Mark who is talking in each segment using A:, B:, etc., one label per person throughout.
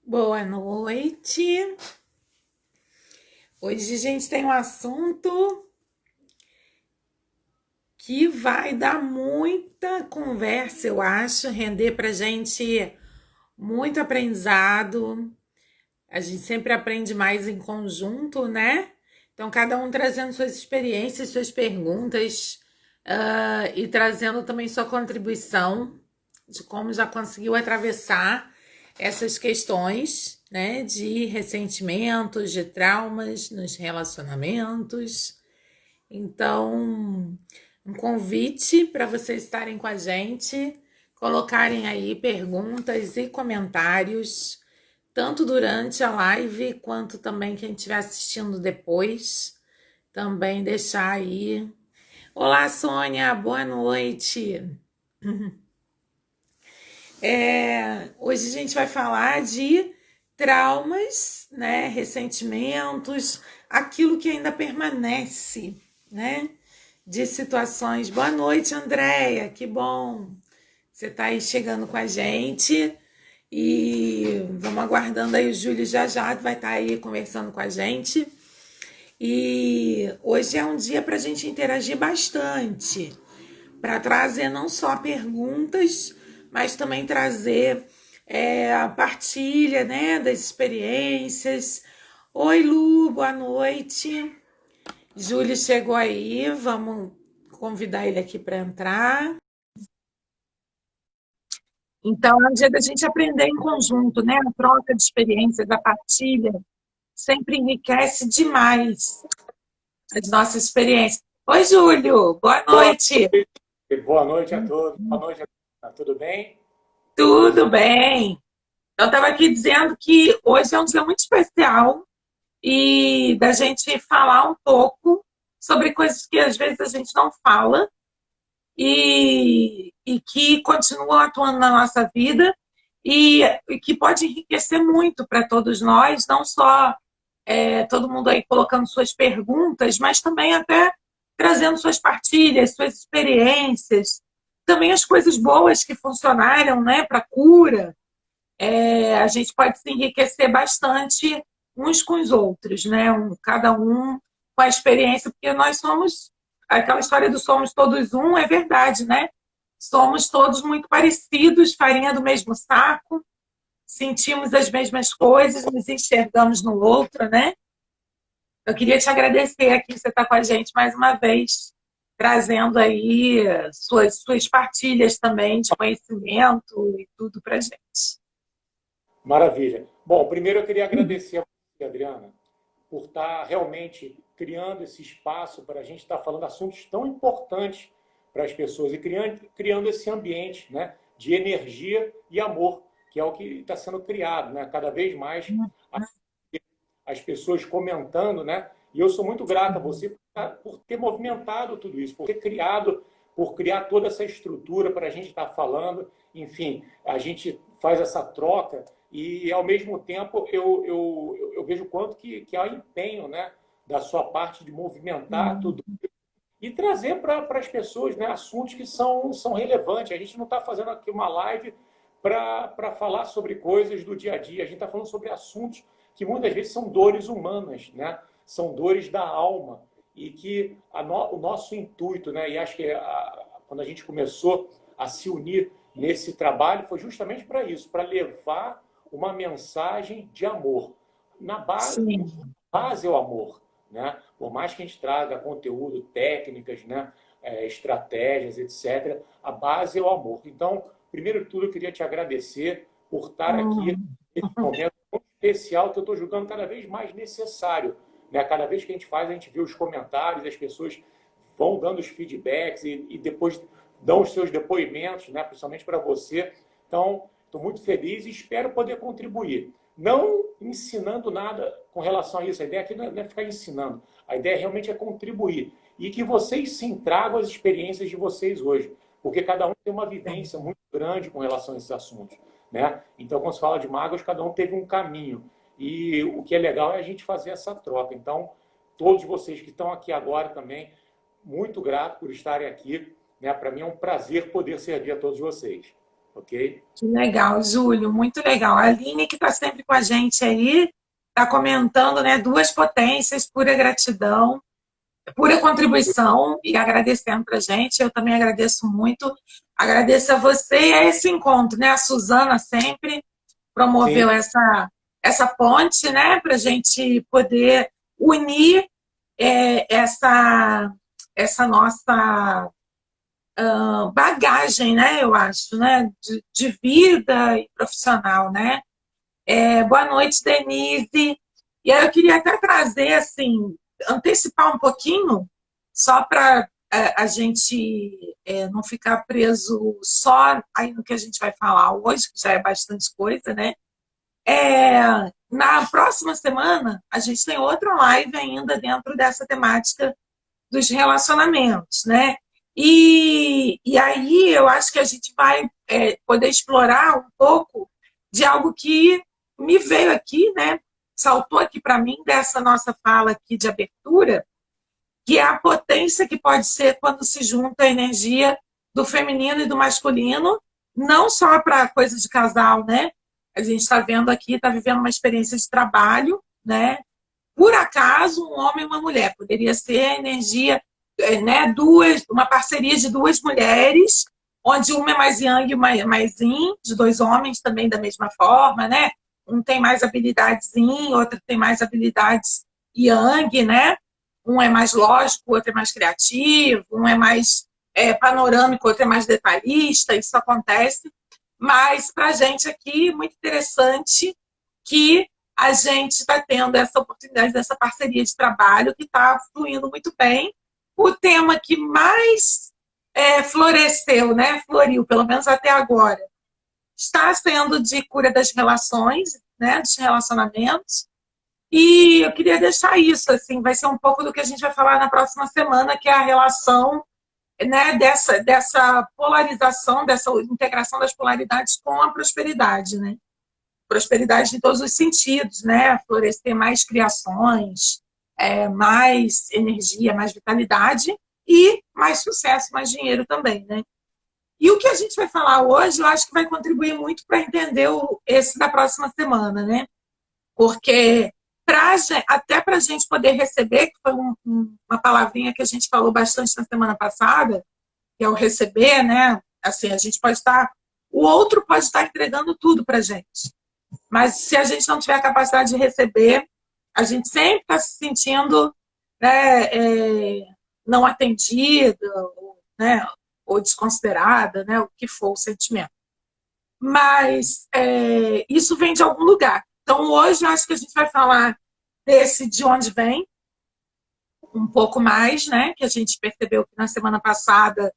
A: Boa noite. Hoje a gente tem um assunto que vai dar muita conversa, eu acho, render pra gente muito aprendizado. A gente sempre aprende mais em conjunto, né? Então, cada um trazendo suas experiências, suas perguntas, e trazendo também sua contribuição de como já conseguiu atravessar essas questões, né, de ressentimentos, de traumas nos relacionamentos. Então, um convite para vocês estarem com a gente, colocarem aí perguntas e comentários, tanto durante a live quanto também quem estiver assistindo depois. Também deixar aí. Olá, Sônia, boa noite. Hoje a gente vai falar de traumas, né, ressentimentos, aquilo que ainda permanece, né, de situações. Boa noite, Andréia, que bom. Você está aí chegando com a gente e vamos aguardando aí, o Júlio já vai estar aí conversando com a gente. E hoje é um dia para a gente interagir bastante, para trazer não só perguntas, mas também trazer a partilha, né, das experiências. Oi, Lu, boa noite. Júlio chegou aí, vamos convidar ele aqui para entrar. Então, é um dia da gente aprender em conjunto, né? A troca de experiências, a partilha, sempre enriquece demais as nossas experiências. Oi, Júlio, boa
B: Boa
A: noite.
B: boa noite a todos. Boa noite, Ana. Tudo bem?
A: Tudo bem? Eu estava aqui dizendo que hoje é um dia muito especial e da gente falar um pouco sobre coisas que às vezes a gente não fala e que continuam atuando na nossa vida e que pode enriquecer muito para todos nós, não só todo mundo aí colocando suas perguntas, mas também até trazendo suas partilhas, suas experiências, também as coisas boas que funcionaram, né, para cura. A gente pode se enriquecer bastante uns com os outros, né? Cada um com a experiência, porque nós somos, aquela história do somos todos um é verdade, né? Somos todos muito parecidos, farinha do mesmo saco, sentimos as mesmas coisas, nos enxergamos no outro, né? Eu queria te agradecer aqui, você está com a gente mais uma vez, trazendo aí suas partilhas também de conhecimento e tudo para a gente.
B: Maravilha. Bom, primeiro eu queria agradecer a você, Adriana, por estar realmente criando esse espaço para a gente estar falando assuntos tão importantes para as pessoas e criando esse ambiente, né, de energia e amor, que é o que está sendo criado, né? Cada vez mais as pessoas comentando, né? E eu sou muito grato a você por ter movimentado tudo isso, por ter criado, por criar toda essa estrutura para a gente estar falando. Enfim, a gente faz essa troca e, ao mesmo tempo, eu vejo o quanto que há empenho, né, da sua parte de movimentar tudo e trazer para as pessoas, né, assuntos que são relevantes. A gente não está fazendo aqui uma live para falar sobre coisas do dia a dia. A gente está falando sobre assuntos que muitas vezes são dores humanas, né? São dores da alma. E que o nosso intuito, né? E acho que quando a gente começou a se unir nesse trabalho, foi justamente para isso, para levar uma mensagem de amor. Na base,
A: Sim.
B: base é o amor, né? Por mais que a gente traga conteúdo, técnicas, né? Estratégias, etc., a base é o amor. Então, primeiro de tudo, eu queria te agradecer por estar aqui
A: Hum.
B: nesse momento muito especial que eu estou julgando cada vez mais necessário, né? Cada vez que a gente faz, a gente vê os comentários, as pessoas vão dando os feedbacks e depois dão os seus depoimentos, né? Principalmente para você. Então, estou muito feliz e espero poder contribuir. Não ensinando nada com relação a isso. A ideia aqui não é ficar ensinando. A ideia realmente é contribuir. E que vocês se tragam as experiências de vocês hoje. Porque cada um tem uma vivência muito grande com relação a esses assuntos, né? Então, quando se fala de mágoas, cada um teve um caminho. E o que é legal é a gente fazer essa troca. Então, todos vocês que estão aqui agora também, muito grato por estarem aqui, né? Para mim é um prazer poder servir a todos vocês. ok?
A: Que legal, Júlio, muito legal. A Aline, que está sempre com a gente aí, está comentando, né? Duas potências, pura gratidão, pura contribuição e agradecendo para a gente. Eu também agradeço muito. Agradeço a você e a esse encontro, né? A Suzana sempre promoveu
B: Sim,
A: essa ponte, né? Para a gente poder unir essa nossa bagagem, né? Eu acho, né? De vida e profissional, né? Boa noite, Denise. E aí eu queria até trazer, assim, antecipar um pouquinho, só para a gente não ficar preso só aí no que a gente vai falar hoje, que já é bastante coisa, né? Na próxima semana, a gente tem outra live ainda dentro dessa temática dos relacionamentos, né? E aí eu acho que a gente vai poder explorar um pouco de algo que me veio aqui, né? Saltou aqui para mim dessa nossa fala aqui de abertura, que é a potência que pode ser quando se junta a energia do feminino e do masculino, não só para coisa de casal, né? A gente está vendo aqui, está vivendo uma experiência de trabalho, né? Por acaso, um homem e uma mulher. Poderia ser a energia, né, uma parceria de duas mulheres, onde uma é mais yang e uma é mais yin, de dois homens também da mesma forma, né? Um tem mais habilidades yin, outro tem mais habilidades yang, né? Um é mais lógico, o outro é mais criativo, um é mais panorâmico, o outro é mais detalhista, isso acontece. Mas para a gente aqui, muito interessante que a gente está tendo essa oportunidade dessa parceria de trabalho que está fluindo muito bem. O tema que mais floresceu, né, floriu, pelo menos até agora, está sendo de cura das relações, né, dos relacionamentos. E eu queria deixar isso, assim, vai ser um pouco do que a gente vai falar na próxima semana, que é a relação, né, dessa polarização, dessa integração das polaridades com a prosperidade, né? Prosperidade em todos os sentidos, né? Florescer mais criações, mais energia, mais vitalidade e mais sucesso, mais dinheiro também, né? E o que a gente vai falar hoje, eu acho que vai contribuir muito para entender esse da próxima semana, né? Porque até para a gente poder receber, que foi uma palavrinha que a gente falou bastante na semana passada, que é o receber, né? Assim, a gente pode estar, o outro pode estar entregando tudo para a gente. Mas se a gente não tiver a capacidade de receber, a gente sempre está se sentindo, né, não atendida, né, ou desconsiderada, né, o que for o sentimento. Mas isso vem de algum lugar. Então, hoje, eu acho que a gente vai falar desse de onde vem, um pouco mais, né, que a gente percebeu que na semana passada,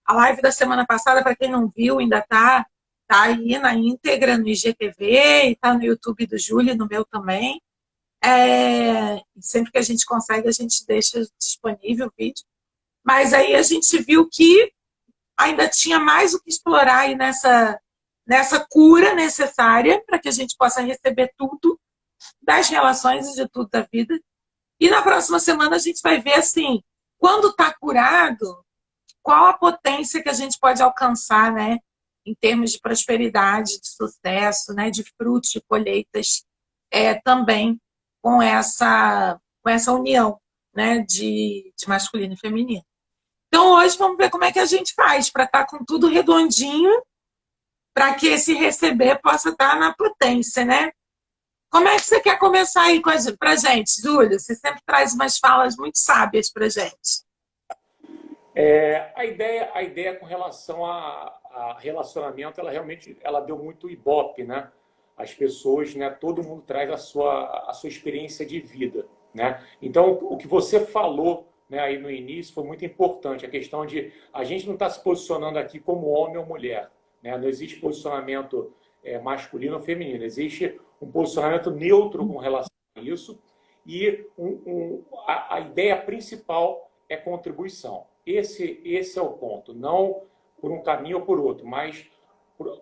A: a live da semana passada, para quem não viu, ainda tá aí na íntegra no IGTV e está no YouTube do Júlio, no meu também. Sempre que a gente consegue, a gente deixa disponível o vídeo. Mas aí a gente viu que ainda tinha mais o que explorar aí nessa cura necessária para que a gente possa receber tudo das relações e de tudo da vida. E na próxima semana a gente vai ver assim, quando está curado, qual a potência que a gente pode alcançar, né? Em termos de prosperidade, de sucesso, né? De frutos, de colheitas, também com essa união, né? De masculino e feminino. Então, hoje vamos ver como é que a gente faz para estar com tudo redondinho, para que esse receber possa estar na potência, né? Como é que você quer começar aí para a gente, Júlia? Você sempre traz umas falas muito sábias para a gente.
B: A ideia com relação a relacionamento, ela realmente ela deu muito ibope, né? As pessoas, né? Todo mundo traz a sua experiência de vida, né? Então, o que você falou, né, aí no início foi muito importante, a questão de a gente não está se posicionando aqui como homem ou mulher, né? Não existe posicionamento masculino ou feminino, existe um posicionamento neutro com relação a isso e a ideia principal é contribuição. Esse é o ponto. Não por um caminho ou por outro, mas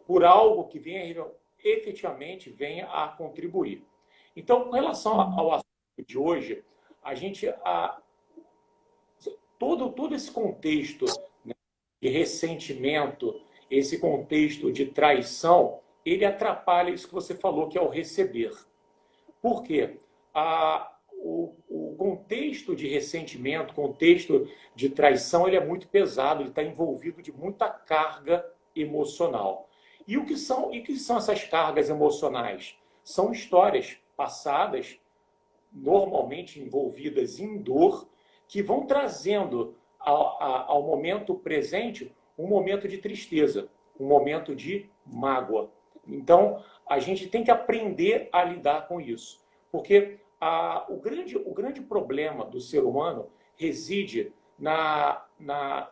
B: por algo que venha, efetivamente venha a contribuir. Então, com relação ao assunto de hoje, a gente, todo esse contexto, né, de ressentimento esse contexto de traição, ele atrapalha isso que você falou, que é o receber. Por quê? O contexto de ressentimento, contexto de traição, ele é muito pesado, ele está envolvido de muita carga emocional. E o que são essas cargas emocionais? São histórias passadas, normalmente envolvidas em dor, que vão trazendo ao momento presente um momento de tristeza, um momento de mágoa. Então, a gente tem que aprender a lidar com isso. Porque o grande problema do ser humano reside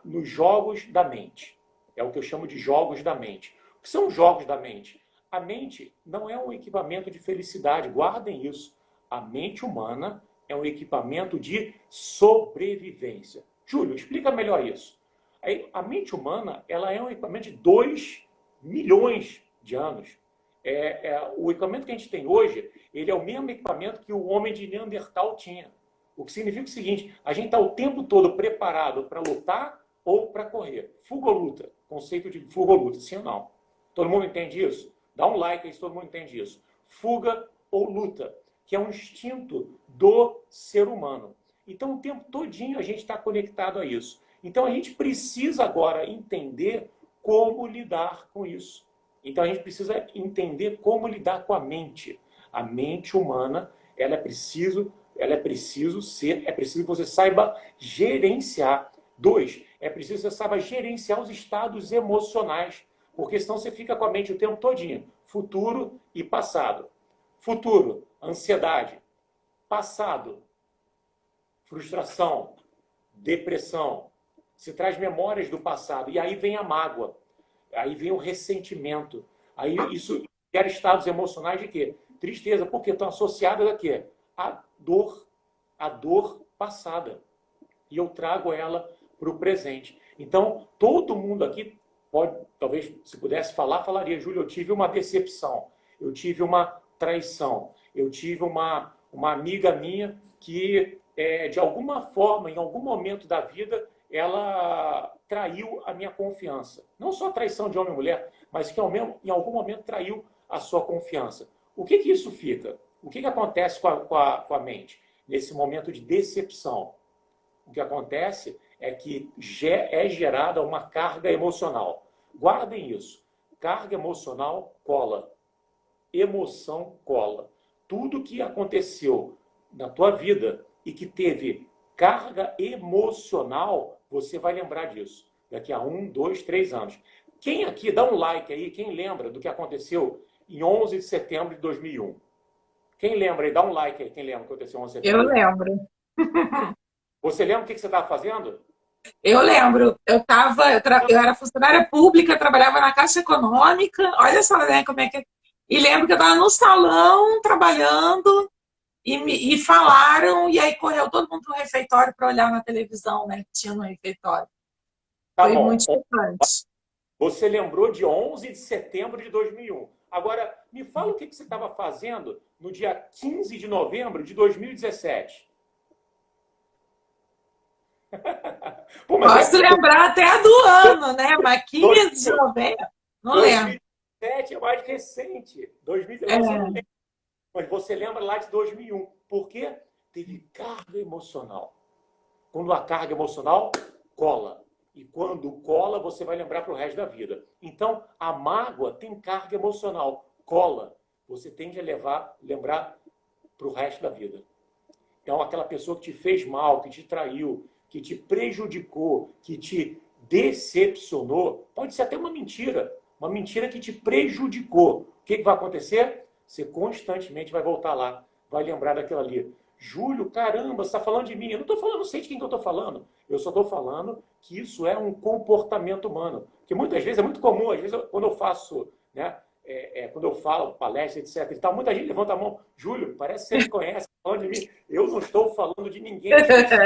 B: nos jogos da mente. É o que eu chamo de jogos da mente. O que são jogos da mente? A mente não é um equipamento de felicidade, guardem isso. A mente humana é um equipamento de sobrevivência. Júlio, explica melhor isso. A mente humana ela é um equipamento de 2 milhões de anos. O equipamento que a gente tem hoje, ele é o mesmo equipamento que o homem de Neandertal tinha. O que significa o seguinte, a gente está o tempo todo preparado para lutar ou para correr. Fuga ou luta. Conceito de fuga ou luta, sim ou não? Todo mundo entende isso? Dá um like aí se todo mundo entende isso. Fuga ou luta, que é um instinto do ser humano. Então, o tempo todinho a gente está conectado a isso. Então, a gente precisa agora entender como lidar com isso. Então, a gente precisa entender como lidar com a mente. A mente humana, é preciso que você saiba gerenciar. 2, é preciso que você saiba gerenciar os estados emocionais, porque senão você fica com a mente o tempo todinho, futuro e passado. Futuro, ansiedade. Passado, frustração, depressão. Se traz memórias do passado. E aí vem a mágoa. Aí vem o ressentimento. Aí isso gera estados emocionais de quê? Tristeza. Porque estão associadas a quê? A dor passada. E eu trago ela para o presente. Então, todo mundo aqui pode, talvez, se pudesse falar, falaria, Júlio, eu tive uma decepção. Eu tive uma traição. Eu tive uma amiga minha que, de alguma forma, em algum momento da vida, ela traiu a minha confiança. Não só traição de homem e mulher, mas que em algum momento traiu a sua confiança. O que isso fica? O que acontece com a mente nesse momento de decepção? O que acontece é que é gerada uma carga emocional. Guardem isso. Carga emocional cola. Emoção cola. Tudo que aconteceu na tua vida e que teve carga emocional, você vai lembrar disso. Daqui a 1, 2, 3 anos. Quem aqui, dá um like aí, quem lembra do que aconteceu em 11 de setembro de 2001? Quem lembra aí? Dá um like aí, quem lembra do que aconteceu em 11 de setembro
A: Eu
B: de 2001?
A: lembro.
B: Você lembra o que você estava fazendo?
A: Eu lembro. Eu era funcionária pública, trabalhava na Caixa Econômica. Olha só, né, como é que é. E lembro que eu estava no salão trabalhando e falaram, e aí correu todo mundo para o refeitório para olhar na televisão, né, que tinha no refeitório.
B: Tá
A: Foi muito
B: bom.
A: importante.
B: Você lembrou de 11 de setembro de 2001. Agora, me fala o que você estava fazendo no dia 15 de novembro de 2017. Pô, mas
A: Posso lembrar até a do ano, né? Mas 15 de novembro, não lembro.
B: 2017 é mais recente. 2017, você não
A: É.
B: lembra. Mas você lembra lá de 2001. Por quê? Teve carga emocional. Quando a carga emocional cola. E quando cola, você vai lembrar para o resto da vida. Então, a mágoa tem carga emocional. Cola. Você tende a lembrar para o resto da vida. Então, aquela pessoa que te fez mal, que te traiu, que te prejudicou, que te decepcionou, pode ser até uma mentira que te prejudicou. O que vai acontecer? Você constantemente vai voltar lá, vai lembrar daquilo ali. Júlio, caramba, você está falando de mim. Eu não estou falando, não sei de quem que eu estou falando. Eu só estou falando que isso é um comportamento humano. Porque muitas vezes é muito comum, às vezes quando eu faço, né, quando eu falo, palestra, etc. E tal, muita gente levanta a mão. Júlio, parece que você me conhece, tá falando de mim. Eu não estou falando de ninguém específico,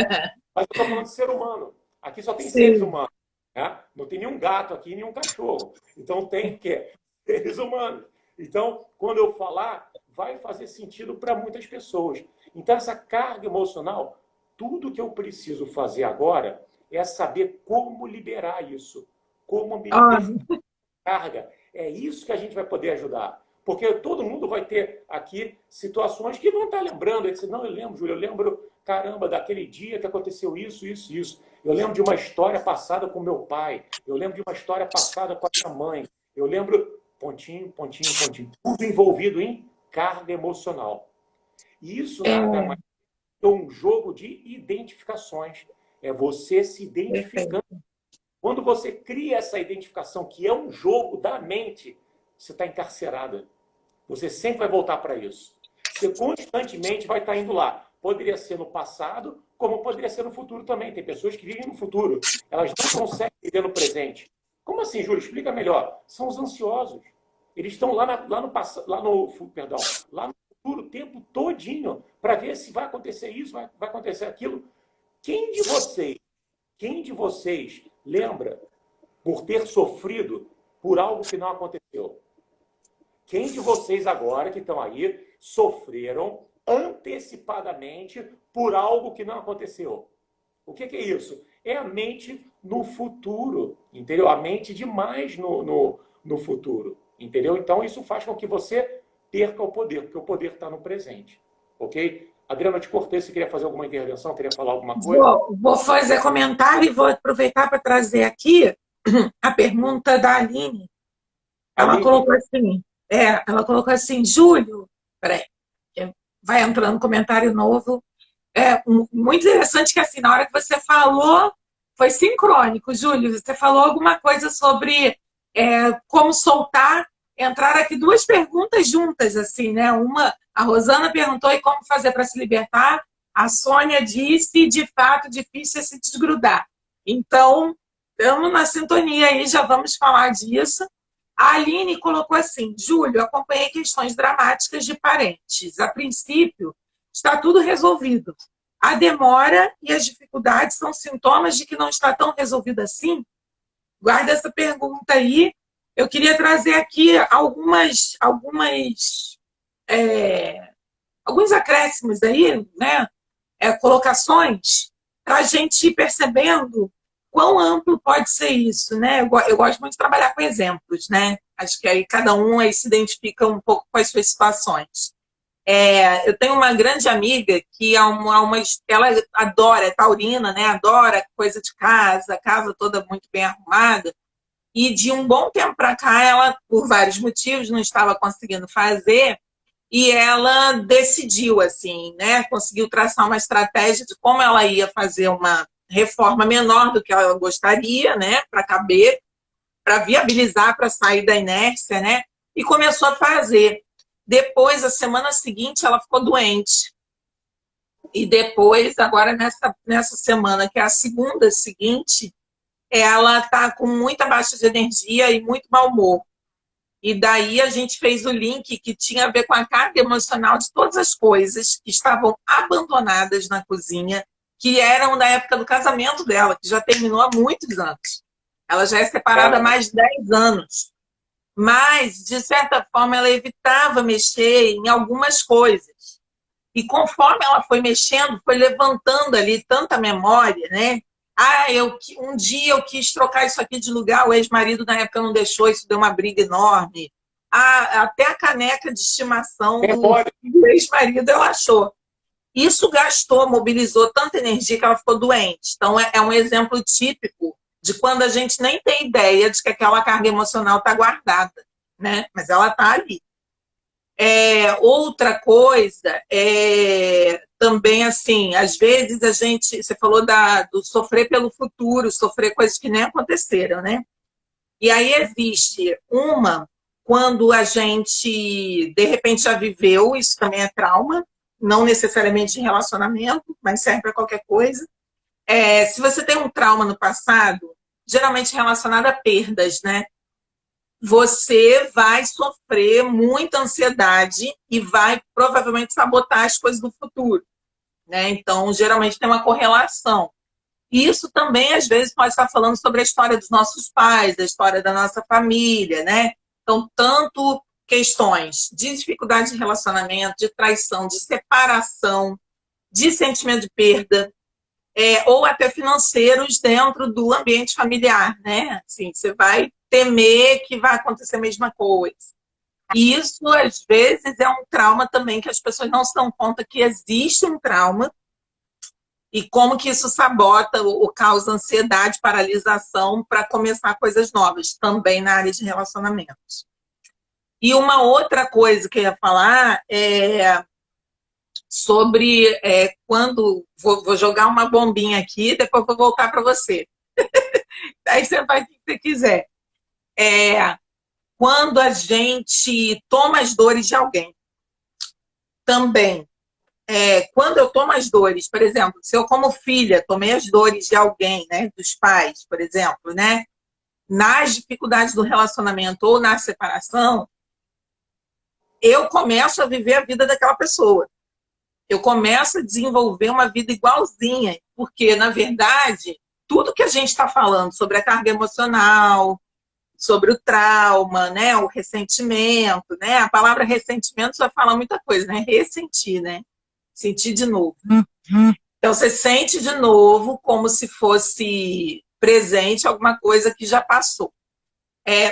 B: mas eu estou falando de ser humano. Aqui só tem seres
A: Sim.
B: humanos. Né? Não tem nenhum gato aqui, nenhum cachorro. Então tem o quê? Seres humanos. Então, quando eu falar, vai fazer sentido para muitas pessoas. Então, essa carga emocional, tudo que eu preciso fazer agora é saber como liberar isso. Como me
A: Ó,
B: libertar. carga. É isso que a gente vai poder ajudar. Porque todo mundo vai ter aqui situações que vão estar lembrando. Ele disse, não, eu lembro, Júlio, eu lembro, caramba, daquele dia que aconteceu isso, isso, isso. Eu lembro de uma história passada com meu pai. Eu lembro de uma história passada com a minha mãe. Eu lembro, pontinho, pontinho, pontinho. Tudo envolvido em carga emocional. E isso nada mais é um jogo de identificações. É você se identificando. Quando você cria essa identificação, que é um jogo da mente, você está encarcerada. Você sempre vai voltar para isso. Você constantemente vai estar indo lá. Poderia ser no passado, como poderia ser no futuro também. Tem pessoas que vivem no futuro. Elas não conseguem viver no presente. Como assim, Júlio? Explica melhor. São os ansiosos. Eles estão lá no futuro o tempo todinho para ver se vai acontecer isso, vai acontecer aquilo. Quem de vocês lembra por ter sofrido por algo que não aconteceu? Quem de vocês agora que estão aí sofreram antecipadamente por algo que não aconteceu? O que é isso? É a mente no futuro, entendeu? A mente demais no futuro, entendeu? Então isso faz com que você perca o poder, porque o poder está no presente, ok? Adriana, eu te cortei, você queria fazer alguma intervenção, queria falar alguma coisa?
A: Vou fazer comentário e vou aproveitar para trazer aqui a pergunta da Aline. Ela colocou assim, Júlio, peraí, vai entrando um comentário novo. Muito interessante que assim, na hora que você falou, foi sincrônico, Júlio, você falou alguma coisa sobre como soltar, entraram aqui duas perguntas juntas, assim, né? Uma, a Rosana perguntou e como fazer para se libertar, a Sônia disse, de fato, difícil é se desgrudar. Então, estamos na sintonia aí, já vamos falar disso. A Aline colocou assim, Júlio, acompanhei questões dramáticas de parentes. A princípio, está tudo resolvido. A demora e as dificuldades são sintomas de que não está tão resolvido assim? Guarda essa pergunta aí. Eu queria trazer aqui alguns acréscimos aí, né? Colocações, para a gente ir percebendo quão amplo pode ser isso, né? Eu gosto muito de trabalhar com exemplos, né? Acho que aí cada um aí se identifica um pouco com as suas situações. Eu tenho uma grande amiga que ela adora, é taurina, né? Adora coisa de casa, a casa toda muito bem arrumada. E de um bom tempo para cá, ela, por vários motivos, não estava conseguindo fazer. E ela decidiu, assim, né? Conseguiu traçar uma estratégia de como ela ia fazer uma reforma menor do que ela gostaria, né? Para caber, para viabilizar, para sair da inércia, né? E começou a fazer. Depois, a semana seguinte, ela ficou doente. E depois, agora nessa semana, que é a segunda seguinte, ela está com muita baixa de energia e muito mau humor. E daí a gente fez o link que tinha a ver com a carga emocional de todas as coisas que estavam abandonadas na cozinha, que eram da época do casamento dela, que já terminou há muitos anos. Ela já é separada há mais de 10 anos. Mas, de certa forma, ela evitava mexer em algumas coisas. E conforme ela foi mexendo, foi levantando ali tanta memória, né? Um dia eu quis trocar isso aqui de lugar, o ex-marido na época não deixou, isso deu uma briga enorme. Até a caneca de estimação do ex-marido ela achou. Isso gastou, mobilizou tanta energia que ela ficou doente. Então, é um exemplo típico de quando a gente nem tem ideia de que aquela carga emocional está guardada, né? Mas ela está ali. Outra coisa, também assim, às vezes você falou do sofrer pelo futuro, sofrer coisas que nem aconteceram, né? E aí existe quando a gente, de repente, já viveu, isso também é trauma, não necessariamente em relacionamento, mas serve para qualquer coisa. Se você tem um trauma no passado, geralmente relacionado a perdas, né? Você vai sofrer muita ansiedade e vai provavelmente sabotar as coisas do futuro, né? Então, geralmente tem uma correlação. Isso também, às vezes, pode estar falando sobre a história dos nossos pais, a história da nossa família, né? Então, tanto questões de dificuldade de relacionamento, de traição, de separação, de sentimento de perda, ou até financeiros dentro do ambiente familiar, né? Assim, você vai temer que vai acontecer a mesma coisa. E isso, às vezes, é um trauma também, que as pessoas não se dão conta que existe um trauma e como que isso sabota ou causa ansiedade, paralisação para começar coisas novas, também na área de relacionamentos. E uma outra coisa que eu ia falar é sobre quando... Vou jogar uma bombinha aqui, depois vou voltar para você. Aí você faz o que você quiser. Quando a gente toma as dores de alguém. Também. Quando eu tomo as dores, por exemplo, se eu como filha tomei as dores de alguém, né, dos pais, por exemplo, né, nas dificuldades do relacionamento ou na separação, eu começo a viver a vida daquela pessoa. Eu começo a desenvolver uma vida igualzinha, porque, na verdade, tudo que a gente está falando sobre a carga emocional, sobre o trauma, né, o ressentimento, né, a palavra ressentimento já fala muita coisa, né, ressentir, né, sentir de novo. Então, você sente de novo como se fosse presente alguma coisa que já passou.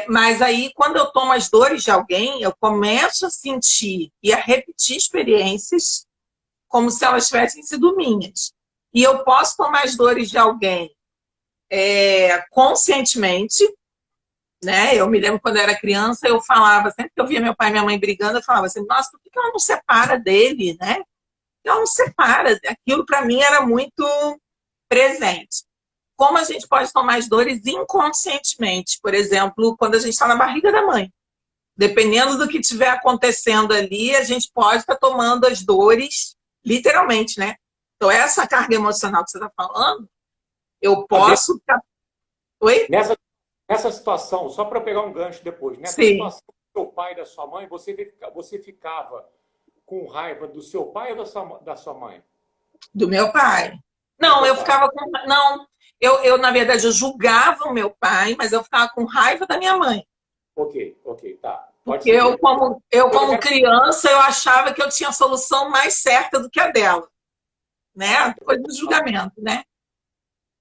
A: Mas aí, quando eu tomo as dores de alguém, eu começo a sentir e a repetir experiências como se elas tivessem sido minhas. E eu posso tomar as dores de alguém conscientemente, né? Eu me lembro quando eu era criança, eu falava, sempre que eu via meu pai e minha mãe brigando, eu falava assim, nossa, por que ela não separa dele, né? Ela não separa. Aquilo para mim era muito presente. Como a gente pode tomar as dores inconscientemente? Por exemplo, quando a gente está na barriga da mãe. Dependendo do que estiver acontecendo ali, a gente pode estar tomando as dores, literalmente, né? Então, essa carga emocional que você está falando, eu posso... Oi?
B: Nessa situação, só para eu pegar um gancho depois, nessa
A: Sim.
B: situação do seu pai e da sua mãe, você ficava com raiva do seu pai ou da sua mãe?
A: Do meu pai. Não, eu ficava com... Não, na verdade, eu julgava o meu pai, mas eu ficava com raiva da minha mãe.
B: Ok, tá. Pode
A: Porque
B: ser.
A: eu, como criança, eu achava que eu tinha a solução mais certa do que a dela. Né? Coisa do julgamento, né?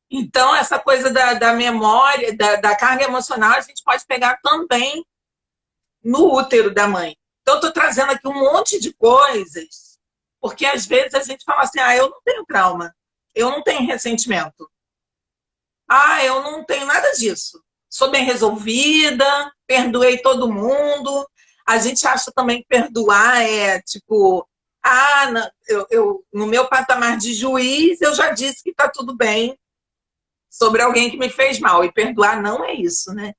A: Então, essa coisa da memória, da carga emocional, a gente pode pegar também no útero da mãe. Então, eu estou trazendo aqui um monte de coisas, porque às vezes a gente fala assim, eu não tenho trauma, eu não tenho ressentimento, eu não tenho nada disso. Sou bem resolvida, perdoei todo mundo. A gente acha também que perdoar tipo, no meu patamar de juiz, eu já disse que está tudo bem sobre alguém que me fez mal. E perdoar não é isso, né?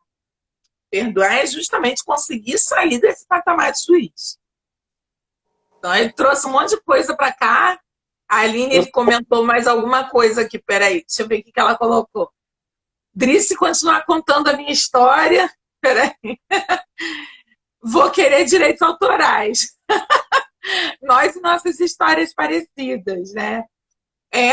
A: Perdoar é justamente conseguir sair desse patamar de juiz. Então, ele trouxe um monte de coisa para cá. A Aline comentou mais alguma coisa aqui. Peraí, deixa eu ver o que ela colocou. Dri, se continuar contando a minha história... Peraí. Vou querer direitos autorais. Nós e nossas histórias parecidas, né?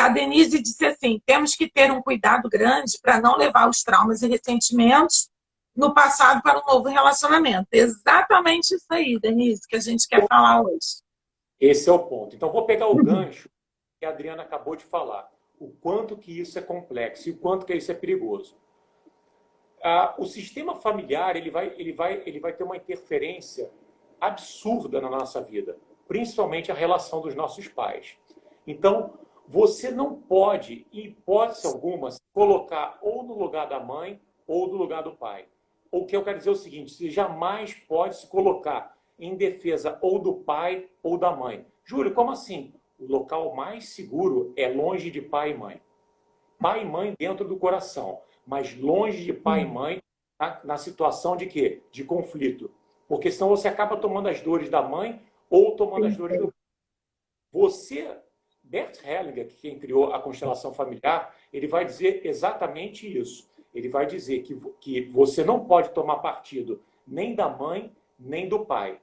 A: A Denise disse assim, temos que ter um cuidado grande para não levar os traumas e ressentimentos no passado para um novo relacionamento. Exatamente isso aí, Denise, que a gente quer falar hoje.
B: Esse é o ponto. Então, vou pegar o gancho que a Adriana acabou de falar. O quanto que isso é complexo e o quanto que isso é perigoso. O sistema familiar ele vai ter uma interferência absurda na nossa vida, principalmente a relação dos nossos pais. Então, você não pode, em hipótese alguma, se colocar ou no lugar da mãe ou no lugar do pai. O que eu quero dizer é o seguinte, você jamais pode se colocar em defesa ou do pai ou da mãe. Júlio, como assim? O local mais seguro é longe de pai e mãe. Pai e mãe dentro do coração, mas longe de pai e mãe na situação de quê? De conflito. Porque senão você acaba tomando as dores da mãe ou tomando as dores do pai. Você, Bert Hellinger, quem criou a constelação familiar, ele vai dizer exatamente isso. Ele vai dizer que você não pode tomar partido nem da mãe, nem do pai.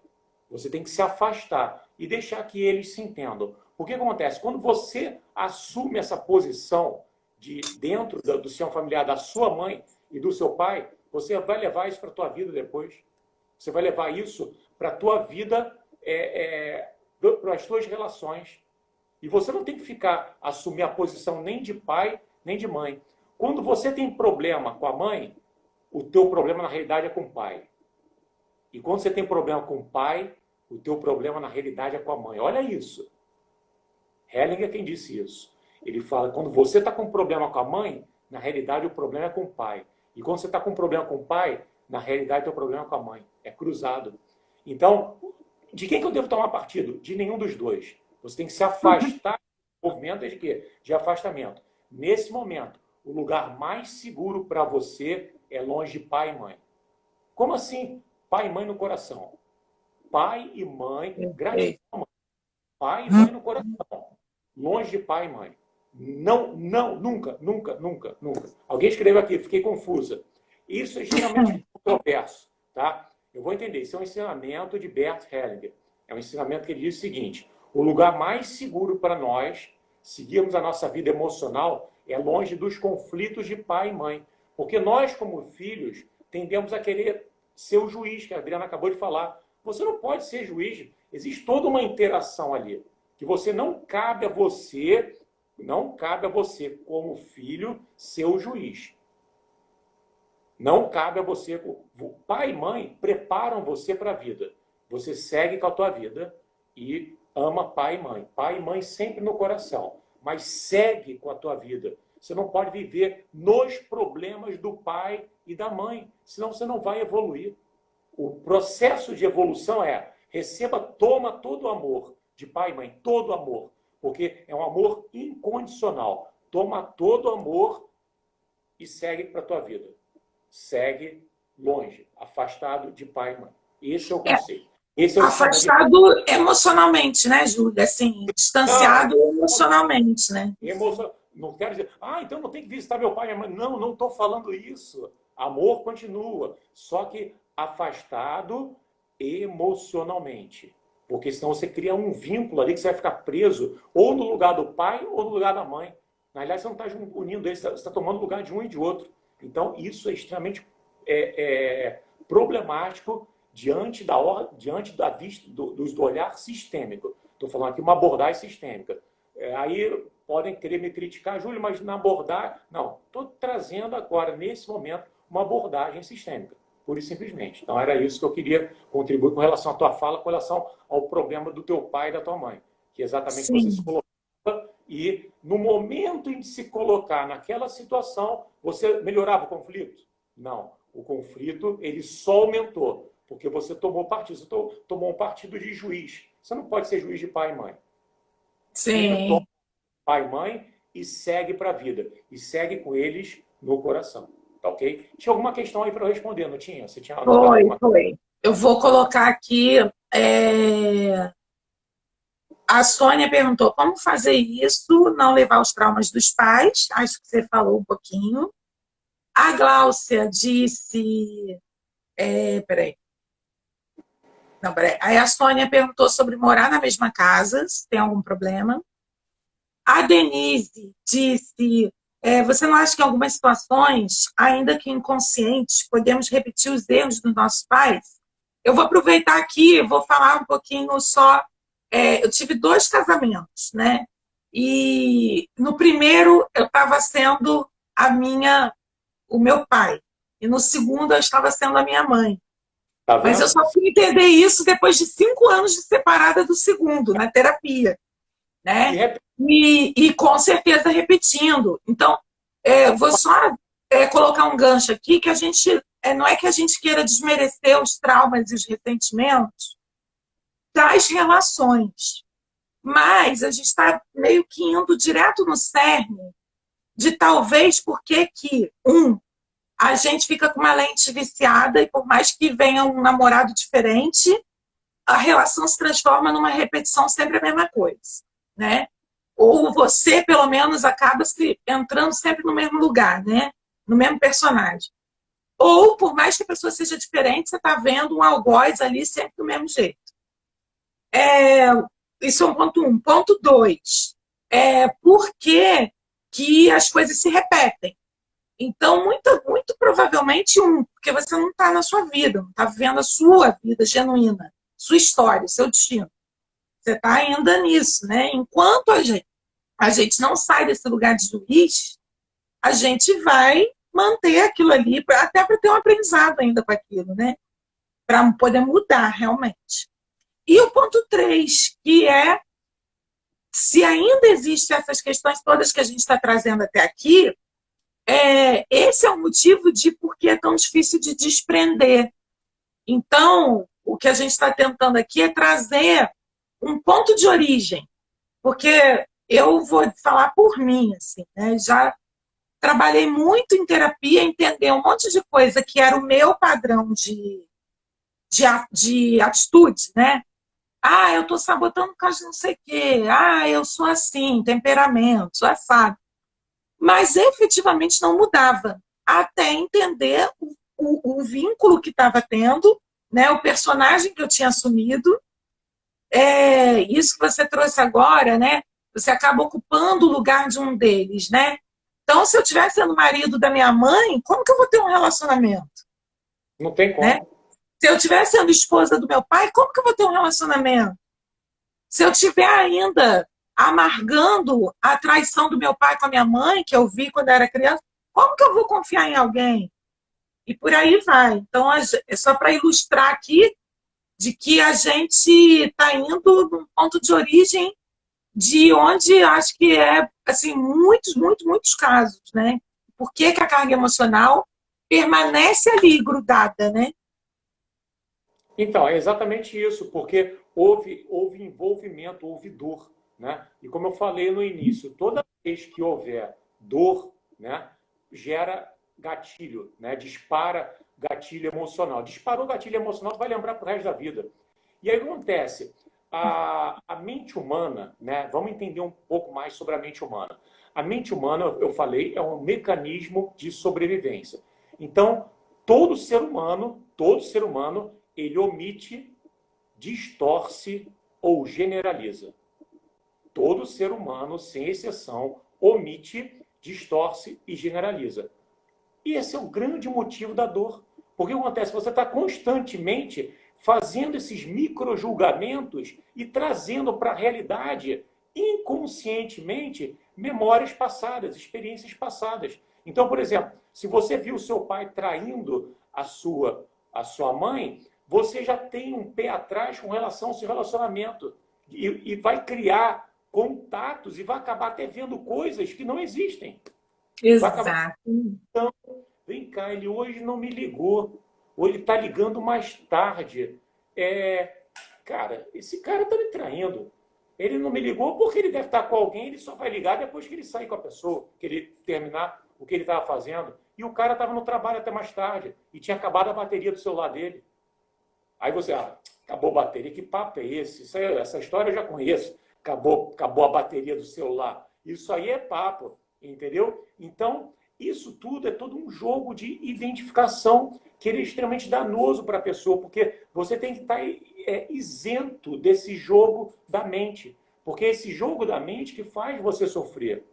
B: Você tem que se afastar e deixar que eles se entendam. O que acontece? Quando você assume essa posição de dentro do sistema familiar da sua mãe e do seu pai, você vai levar isso para a tua vida depois. Você vai levar isso para a tua vida, para as tuas relações. E você não tem que assumir a posição nem de pai, nem de mãe. Quando você tem problema com a mãe, o teu problema na realidade é com o pai. E quando você tem problema com o pai, o teu problema na realidade é com a mãe. Olha isso. Hellinger é quem disse isso. Ele fala, quando você está com problema com a mãe, na realidade o problema é com o pai. E quando você está com problema com o pai, na realidade o teu problema é com a mãe. É cruzado. Então, de quem que eu devo tomar partido? De nenhum dos dois. Você tem que se afastar. O movimento é de quê? De afastamento. Nesse momento, o lugar mais seguro para você é longe de pai e mãe. Como assim? Pai e mãe no coração. Pai e mãe, gratidão. Pai e mãe no coração. Longe de pai e mãe. Não, não, nunca, nunca, nunca, nunca. Alguém escreveu aqui, fiquei confusa. Isso é extremamente controverso, tá? Eu vou entender. Isso é um ensinamento de Bert Hellinger. É um ensinamento que ele diz o seguinte: o lugar mais seguro para nós seguirmos a nossa vida emocional é longe dos conflitos de pai e mãe. Porque nós, como filhos, tendemos a querer ser o juiz, que a Adriana acabou de falar. Você não pode ser juiz. Existe toda uma interação ali. Que você não cabe a você, como filho, ser o juiz. Não cabe a você. Pai e mãe preparam você para a vida. Você segue com a tua vida e ama pai e mãe. Pai e mãe sempre no coração. Mas segue com a tua vida. Você não pode viver nos problemas do pai e da mãe. Senão você não vai evoluir. O processo de evolução toma todo o amor de pai e mãe. Todo o amor. Porque é um amor incondicional. Toma todo o amor e segue para a tua vida. Segue longe, afastado de pai e mãe. Esse é o conceito. Esse é o
A: afastado emocionalmente, né, Júlia? Assim, distanciado emocionalmente, né?
B: Não quero dizer, então não tem que visitar meu pai e minha mãe. Não, não estou falando isso. Amor continua, só que afastado emocionalmente. Porque senão você cria um vínculo ali que você vai ficar preso ou no lugar do pai ou no lugar da mãe. Na realidade, você não está unindo eles, você está tomando lugar de um e de outro. Então, isso é extremamente problemático diante da vista do olhar sistêmico. Estou falando aqui uma abordagem sistêmica. Aí podem querer me criticar, Júlio, mas na abordagem... Não, estou trazendo agora, nesse momento, uma abordagem sistêmica, pura e simplesmente. Então, era isso que eu queria contribuir com relação à tua fala, com relação ao problema do teu pai e da tua mãe, que é exatamente você se colocava e, no momento em se colocar naquela situação, você melhorava o conflito? Não. O conflito, ele só aumentou, porque você tomou partido. Você tomou um partido de juiz. Você não pode ser juiz de pai e mãe.
A: Sim.
B: Toma pai e mãe e segue para a vida. E segue com eles no coração. Tá ok? Tinha alguma questão aí para eu responder, não tinha? Você tinha
A: Foi. Eu vou colocar aqui... A Sônia perguntou como fazer isso, não levar os traumas dos pais. Acho que você falou um pouquinho. A Gláucia disse... peraí. Não, peraí. Aí a Sônia perguntou sobre morar na mesma casa, se tem algum problema. A Denise disse... você não acha que em algumas situações, ainda que inconscientes, podemos repetir os erros dos nossos pais? Eu vou aproveitar aqui, vou falar um pouquinho só... eu tive 2 casamentos, né? E no primeiro eu estava sendo o meu pai. E no segundo eu estava sendo a minha mãe.
B: Tá vendo?
A: Mas eu só fui entender isso depois de 5 anos de separada do segundo, na terapia. Né? E com certeza repetindo. Então, vou só colocar um gancho aqui, que a gente não é que a gente queira desmerecer os traumas e os ressentimentos das relações, mas a gente está meio que indo direto no cerne de talvez porque que, a gente fica com uma lente viciada e por mais que venha um namorado diferente, a relação se transforma numa repetição sempre a mesma coisa, né? Ou você, pelo menos, acaba entrando sempre no mesmo lugar, né? No mesmo personagem. Ou, por mais que a pessoa seja diferente, você está vendo um algoz ali sempre do mesmo jeito. Isso é um ponto 1. Ponto 2. Por que as coisas se repetem? Então, muito provavelmente, porque você não está na sua vida, não está vivendo a sua vida genuína, sua história, seu destino. Você está ainda nisso, né? Enquanto a gente não sai desse lugar de juiz, a gente vai manter aquilo ali, até para ter um aprendizado ainda com aquilo, né? Para poder mudar realmente. E o ponto 3, que é se ainda existem essas questões todas que a gente está trazendo até aqui, esse é o motivo de por que é tão difícil de desprender. Então, o que a gente está tentando aqui é trazer um ponto de origem, porque eu vou falar por mim, assim, né? Já trabalhei muito em terapia, entender um monte de coisa que era o meu padrão de atitude, né? Ah, eu estou sabotando por causa de não sei o quê. Ah, eu sou assim, temperamento, sou assado. Mas efetivamente não mudava, até entender o vínculo que estava tendo, né? O personagem que eu tinha assumido. Isso que você trouxe agora, né? Você acaba ocupando o lugar de um deles, né? Então, se eu estivesse sendo marido da minha mãe, como que eu vou ter um relacionamento?
B: Não tem
A: Né?
B: como.
A: Se eu estivesse sendo esposa do meu pai, como que eu vou ter um relacionamento? Se eu estiver ainda amargando a traição do meu pai com a minha mãe, que eu vi quando eu era criança, como que eu vou confiar em alguém? E por aí vai. Então, é só para ilustrar aqui de que a gente está indo num ponto de origem de onde acho que é assim, muitos casos, né? Por que a carga emocional permanece ali grudada, né?
B: Então, é exatamente isso, porque houve envolvimento, houve dor, né? E como eu falei no início, toda vez que houver dor, né, gera gatilho, né? Dispara gatilho emocional. Disparou gatilho emocional, tu vai lembrar pro resto da vida. E aí o que acontece? A mente humana, né? Vamos entender um pouco mais sobre a mente humana. A mente humana, eu falei, é um mecanismo de sobrevivência. Então, todo ser humano, ele omite, distorce ou generaliza. Todo ser humano, sem exceção, omite, distorce e generaliza. E esse é o grande motivo da dor. Porque o que acontece? Você está constantemente fazendo esses micro-julgamentos e trazendo para a realidade, inconscientemente, memórias passadas, experiências passadas. Então, por exemplo, se você viu seu pai traindo a sua mãe, você já tem um pé atrás com relação ao seu relacionamento. E vai criar contatos e vai acabar até vendo coisas que não existem. Vai acabar.
A: Exato.
B: Então, vem cá, ele hoje não me ligou. Ou ele está ligando mais tarde. Cara, esse cara está me traindo. Ele não me ligou porque ele deve estar com alguém, ele só vai ligar depois que ele sair com a pessoa, que ele terminar o que ele estava fazendo. E o cara estava no trabalho até mais tarde e tinha acabado a bateria do celular dele. Aí você, acabou a bateria, que papo é esse? Essa história eu já conheço. Acabou a bateria do celular. Isso aí é papo, entendeu? Então, isso tudo é todo um jogo de identificação que ele é extremamente danoso para a pessoa, porque você tem que estar isento desse jogo da mente. Porque é esse jogo da mente que faz você sofrer.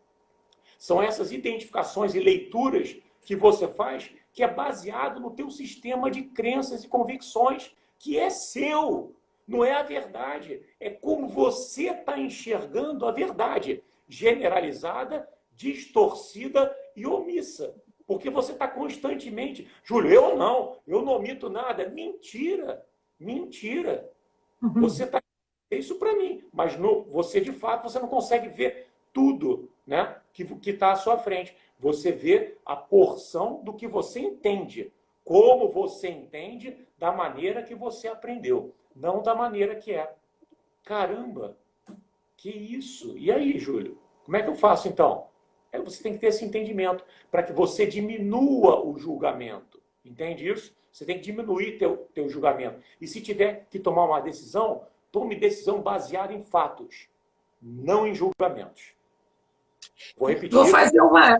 B: São essas identificações e leituras que você faz que é baseado no teu sistema de crenças e convicções, que é seu, não é a verdade. É como você está enxergando a verdade, generalizada, distorcida e omissa. Porque você está constantemente, Júlio, eu não omito nada. Mentira, mentira. Você está isso para mim, mas você de fato você não consegue ver tudo, né, que está à sua frente. Você vê a porção do que você entende, como você entende da maneira que você aprendeu, não da maneira que é. Caramba, que isso? E aí, Júlio? Como é que eu faço então? Você tem que ter esse entendimento para que você diminua o julgamento. Entende isso? Você tem que diminuir teu julgamento. E se tiver que tomar uma decisão, tome decisão baseada em fatos, não em julgamentos. Vou repetir.
A: Vou fazer uma...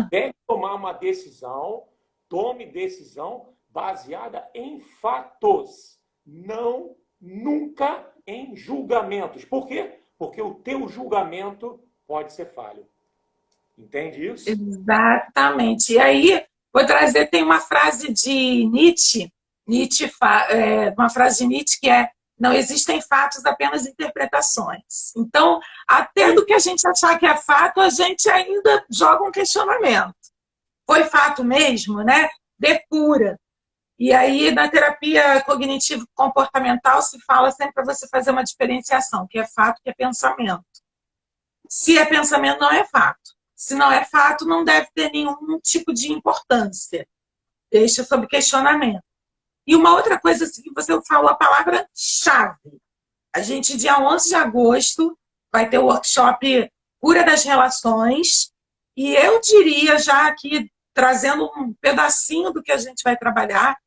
B: Deve tomar uma decisão, tome decisão baseada em fatos, não nunca em julgamentos. Por quê? Porque o teu julgamento pode ser falho. Entende isso?
A: Exatamente. E aí, vou trazer, tem uma frase de Nietzsche, uma frase de Nietzsche que é: não existem fatos, apenas interpretações. Então, até do que a gente achar que é fato, a gente ainda joga um questionamento. foi fato mesmo, né? Depura. E aí, na terapia cognitivo-comportamental, se fala sempre para você fazer uma diferenciação, que é fato, que é pensamento. Se é pensamento, não é fato. Se não é fato, não deve ter nenhum tipo de importância. Deixa sob questionamento. E uma outra coisa assim, que você falou a palavra chave. A gente, dia 11 de agosto, vai ter o workshop Cura das Relações. E eu diria, já aqui, trazendo um pedacinho do que a gente vai trabalhar,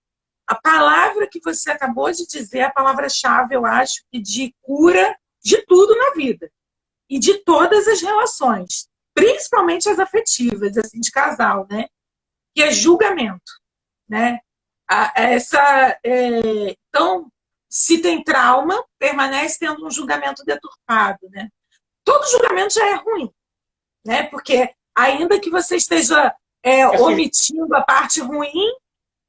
A: a palavra que você acabou de dizer, a palavra-chave, eu acho, que de cura de tudo na vida. E de todas as relações. Principalmente as afetivas, assim, de casal, né? Que é julgamento, né? Então, se tem trauma, permanece tendo um julgamento deturpado, né? Todo julgamento já é ruim, né? Porque ainda que você esteja omitindo a parte ruim,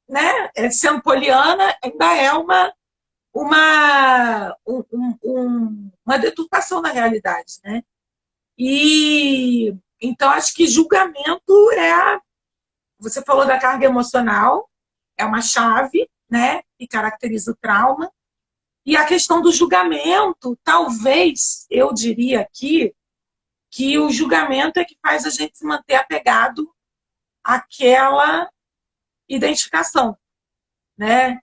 A: né? Sendo poliana, ainda é uma deturpação da realidade, né? E então acho que julgamento você falou da carga emocional, é uma chave, né? Que caracteriza o trauma. E a questão do julgamento, talvez eu diria aqui que o julgamento é que faz a gente se manter apegado àquela identificação, né?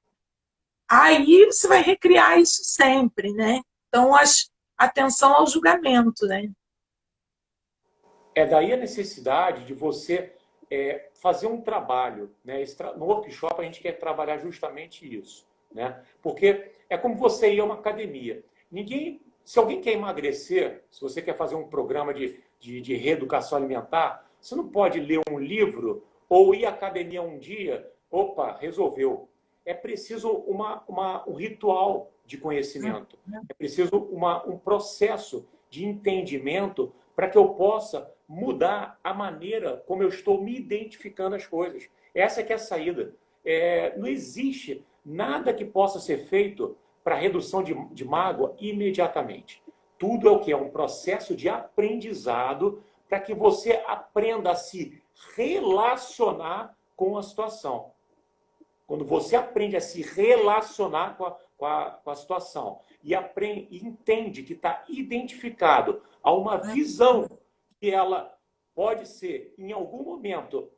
A: Aí você vai recriar isso sempre, né? Então, atenção ao julgamento, né?
B: É daí a necessidade de você fazer um trabalho, né? No workshop a gente quer trabalhar justamente isso, né? Porque é como você ir a uma academia. Se alguém quer emagrecer, se você quer fazer um programa de reeducação alimentar, você não pode ler um livro ou ir à academia um dia, opa, resolveu. É preciso um ritual de conhecimento. É preciso um processo de entendimento para que eu possa mudar a maneira como eu estou me identificando as coisas. Essa que é a saída. Não existe nada que possa ser feito para redução de mágoa imediatamente. Tudo é o que? É um processo de aprendizado para que você aprenda a se relacionar com a situação. Quando você aprende a se relacionar com a situação e entende que está identificado a uma visão que ela pode ser, em algum momento,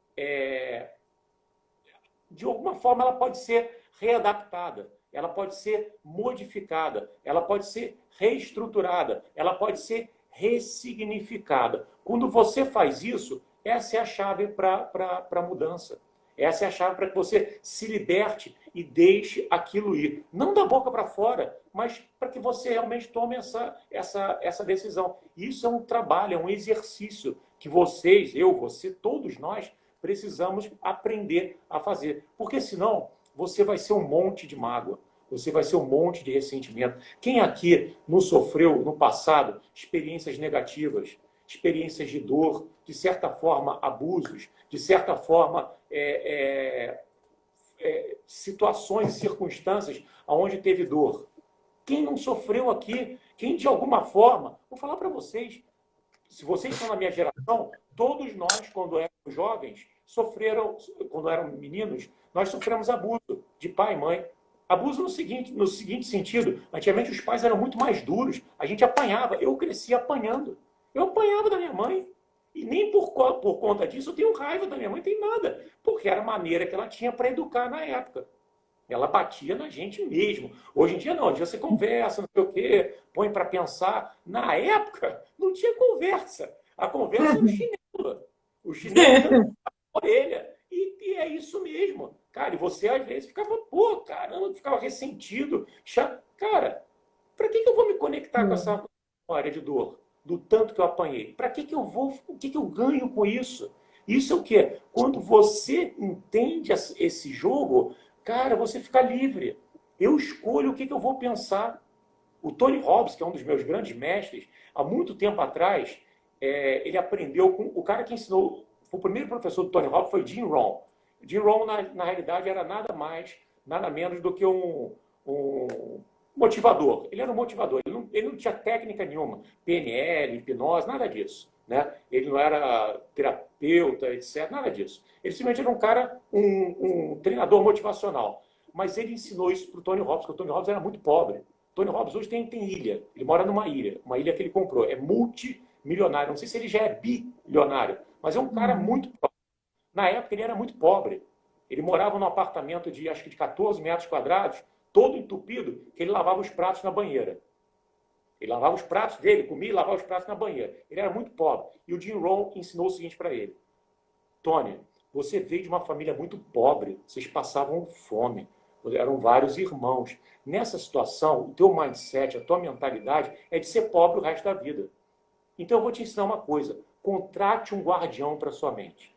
B: de alguma forma, ela pode ser readaptada, ela pode ser modificada, ela pode ser reestruturada, ela pode ser ressignificada. Quando você faz isso, essa é a chave para a mudança. Essa é a chave para que você se liberte e deixe aquilo ir. Não da boca para fora, mas para que você realmente tome essa decisão. Isso é um trabalho, é um exercício que vocês, você, todos nós, precisamos aprender a fazer. Porque senão você vai ser um monte de mágoa. Você vai ser um monte de ressentimento. Quem aqui não sofreu no passado experiências negativas, experiências de dor, de certa forma abusos, de certa forma situações e circunstâncias onde teve dor? Quem não sofreu aqui? Quem de alguma forma... Vou falar para vocês, se vocês estão na minha geração, todos nós, quando éramos jovens, sofreram, quando eram meninos, nós sofremos abuso de pai e mãe. Abuso no seguinte sentido, antigamente os pais eram muito mais duros, a gente apanhava, eu cresci apanhando. Eu apanhava da minha mãe. E nem por conta disso eu tenho raiva da minha mãe, tem nada. Porque era a maneira que ela tinha para educar na época. Ela batia na gente mesmo. Hoje em dia não, hoje em dia você conversa, não sei o quê, põe para pensar. Na época, não tinha conversa. A conversa era o chinelo. O chinelo na orelha. E é isso mesmo. Cara, e você às vezes ficava, pô, caramba, ficava ressentido. Cara, para que eu vou me conectar com essa história de dor? Do tanto que eu apanhei. Para que eu vou? O que eu ganho com isso? Isso é o quê? Quando você entende esse jogo, cara, você fica livre. Eu escolho o que eu vou pensar. O Tony Robbins, que é um dos meus grandes mestres, há muito tempo atrás, ele aprendeu com o cara que ensinou, o primeiro professor do Tony Robbins foi Jim Rohn. Jim Rohn, na realidade, era nada mais, nada menos do que um motivador. Ele era um motivador. Ele não tinha técnica nenhuma. PNL, hipnose, nada disso. né? Ele não era terapeuta, etc. Nada disso. Ele simplesmente era um cara, um treinador motivacional. Mas ele ensinou isso para o Tony Robbins, porque o Tony Robbins era muito pobre. O Tony Robbins hoje tem ilha. Ele mora numa ilha que ele comprou. É multimilionário. Não sei se ele já é bilionário, mas é um cara muito pobre. Na época ele era muito pobre. Ele morava num apartamento de, acho que de 14 metros quadrados, todo entupido, que ele lavava os pratos na banheira. Ele lavava os pratos dele, comia e lavava os pratos na banheira. Ele era muito pobre. E o Jim Rohn ensinou o seguinte para ele: Tony, você veio de uma família muito pobre, vocês passavam fome, eram vários irmãos. Nessa situação, o teu mindset, a tua mentalidade é de ser pobre o resto da vida. Então eu vou te ensinar uma coisa: contrate um guardião para sua mente.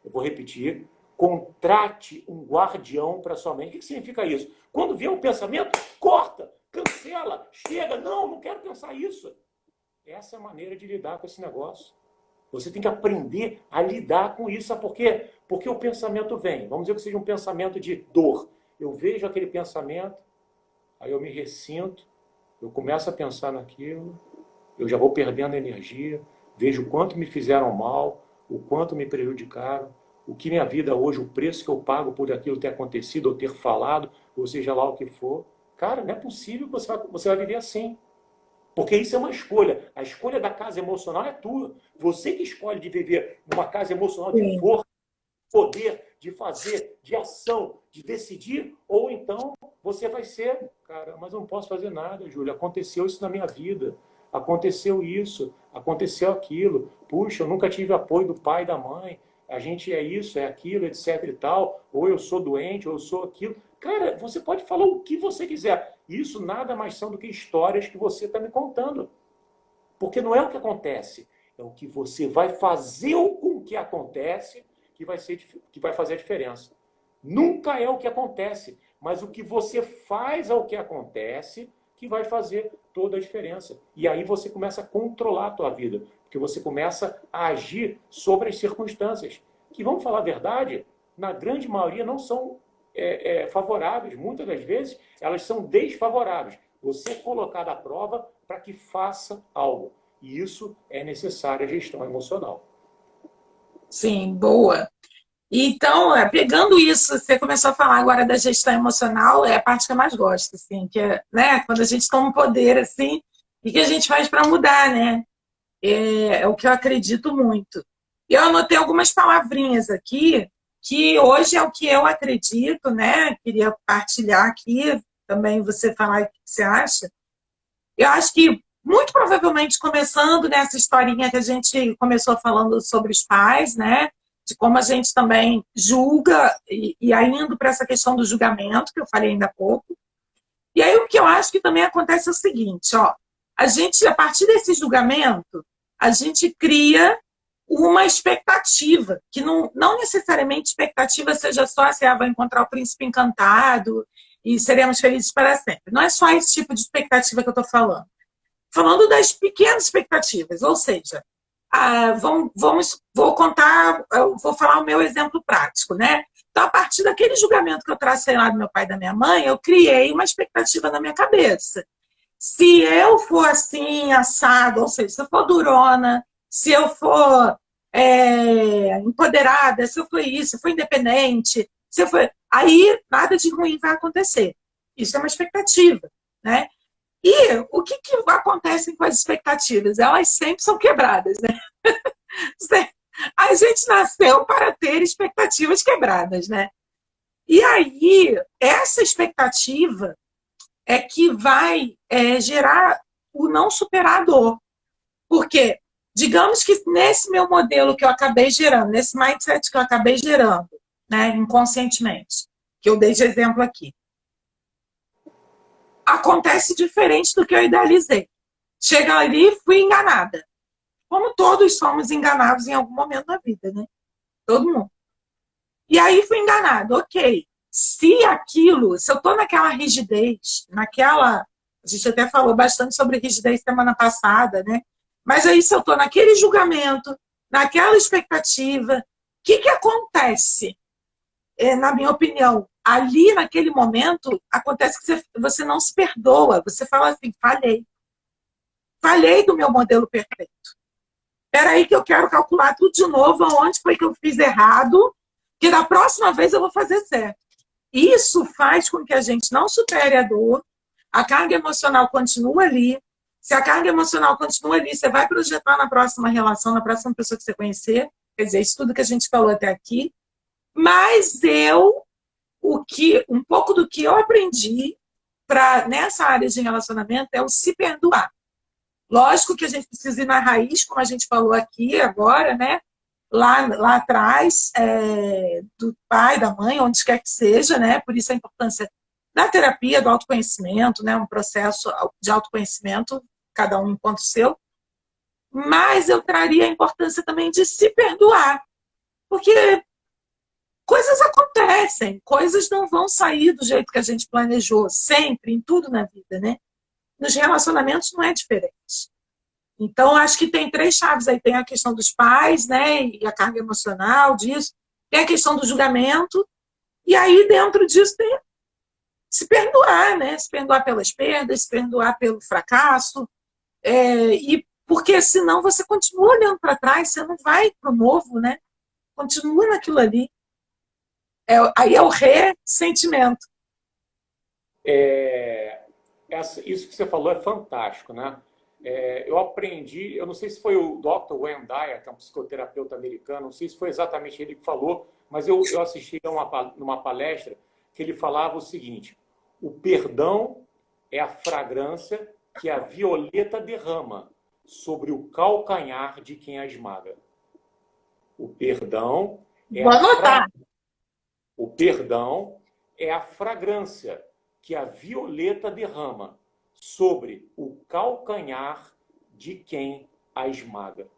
B: Eu vou repetir: contrate um guardião para sua mente. O que significa isso? Quando vier um pensamento, corta, cancela, chega. Não quero pensar isso. Essa é a maneira de lidar com esse negócio. Você tem que aprender a lidar com isso. Sabe por quê? Porque o pensamento vem. Vamos dizer que seja um pensamento de dor. Eu vejo aquele pensamento, aí eu me ressinto, eu começo a pensar naquilo, eu já vou perdendo energia, vejo o quanto me fizeram mal, o quanto me prejudicaram, o que minha vida hoje, o preço que eu pago por aquilo ter acontecido, ou ter falado, ou seja lá o que for. Cara, não é possível que você vai viver assim. Porque isso é uma escolha. A escolha da casa emocional é tua. Você que escolhe de viver numa casa emocional de força, de poder, de fazer, de ação, de decidir, ou então você vai ser, cara, mas eu não posso fazer nada, Júlia. Aconteceu isso na minha vida. Aconteceu isso, aconteceu aquilo. Puxa, eu nunca tive apoio do pai e da mãe. A gente é isso, é aquilo, etc e tal. Ou eu sou doente, ou eu sou aquilo. Cara, você pode falar o que você quiser. Isso nada mais são do que histórias que você está me contando. Porque não é o que acontece, é o que você vai fazer com o que acontece que vai fazer a diferença. Nunca é o que acontece, mas o que você faz ao que acontece que vai fazer toda a diferença. E aí você começa a controlar a tua vida, porque você começa a agir sobre as circunstâncias, que, vamos falar a verdade, na grande maioria não são favoráveis. Muitas das vezes elas são desfavoráveis. Você é colocado à prova para que faça algo. E isso é necessário a gestão emocional.
A: Sim, boa. Então, pegando isso, você começou a falar agora da gestão emocional, é a parte que eu mais gosto, assim, que é, né, quando a gente toma um poder, assim, e que a gente faz para mudar, né? É o que eu acredito muito. Eu anotei algumas palavrinhas aqui, que hoje é o que eu acredito, né? Queria partilhar aqui, também você falar o que você acha. Eu acho que, muito provavelmente, começando nessa historinha que a gente começou falando sobre os pais, né? De como a gente também julga, e aí indo para essa questão do julgamento, que eu falei ainda há pouco. E aí o que eu acho que também acontece é o seguinte, ó, a gente, a partir desse julgamento, a gente cria uma expectativa, que não necessariamente expectativa seja só assim, vai encontrar o príncipe encantado e seremos felizes para sempre. Não é só esse tipo de expectativa que eu estou falando. Falando das pequenas expectativas, ou seja, vou falar o meu exemplo prático, né? Então, a partir daquele julgamento que eu tracei lá do meu pai e da minha mãe, eu criei uma expectativa na minha cabeça. Se eu for assim, assado, ou seja, se eu for durona, se eu for empoderada, se eu for isso, se eu for independente, se eu for... aí nada de ruim vai acontecer. Isso é uma expectativa, né? E o que acontece com as expectativas? Elas sempre são quebradas, né? A gente nasceu para ter expectativas quebradas, né? E aí, essa expectativa é que vai gerar o não superador. Porque, digamos que nesse meu modelo que eu acabei gerando, nesse mindset que eu acabei gerando, né, inconscientemente, que eu dei de exemplo aqui, acontece diferente do que eu idealizei. Chega ali, fui enganada. Como todos somos enganados em algum momento da vida, né? Todo mundo. E aí fui enganado, ok. Se eu estou naquela rigidez, a gente até falou bastante sobre rigidez semana passada, né? Mas aí se eu estou naquele julgamento, naquela expectativa, o que acontece? Na minha opinião, ali naquele momento, acontece que você não se perdoa, você fala assim, falhei. Falhei do meu modelo perfeito. Espera aí que eu quero calcular tudo de novo, aonde foi que eu fiz errado, que da próxima vez eu vou fazer certo. Isso faz com que a gente não supere a dor, a carga emocional continua ali. Se a carga emocional continua ali, você vai projetar na próxima relação, na próxima pessoa que você conhecer. Quer dizer, isso tudo que a gente falou até aqui. Mas um pouco do que eu aprendi nessa área de relacionamento é o se perdoar. Lógico que a gente precisa ir na raiz, como a gente falou aqui agora, né? Lá atrás, do pai, da mãe, onde quer que seja, né? Por isso a importância da terapia, do autoconhecimento, né? Um processo de autoconhecimento, cada um enquanto seu. Mas eu traria a importância também de se perdoar. Porque coisas acontecem, coisas não vão sair do jeito que a gente planejou, sempre, em tudo na vida, né? Nos relacionamentos não é diferente. Então, acho que tem três chaves aí. Tem a questão dos pais, né? E a carga emocional disso. Tem a questão do julgamento. E aí, dentro disso, tem se perdoar, né? Se perdoar pelas perdas, se perdoar pelo fracasso. E porque senão você continua olhando para trás, você não vai para o novo, né? Continua naquilo ali. Aí é o ressentimento.
B: Isso que você falou é fantástico, né? Eu aprendi, eu não sei se foi o Dr. Wayne Dyer, que é um psicoterapeuta americano, não sei se foi exatamente ele que falou, mas eu assisti numa palestra que ele falava o seguinte: o perdão é a fragrância que a violeta derrama sobre o calcanhar de quem a esmaga. O perdão é
A: Vou anotar.
B: O perdão é a fragrância que a violeta derrama sobre o calcanhar de quem a esmaga.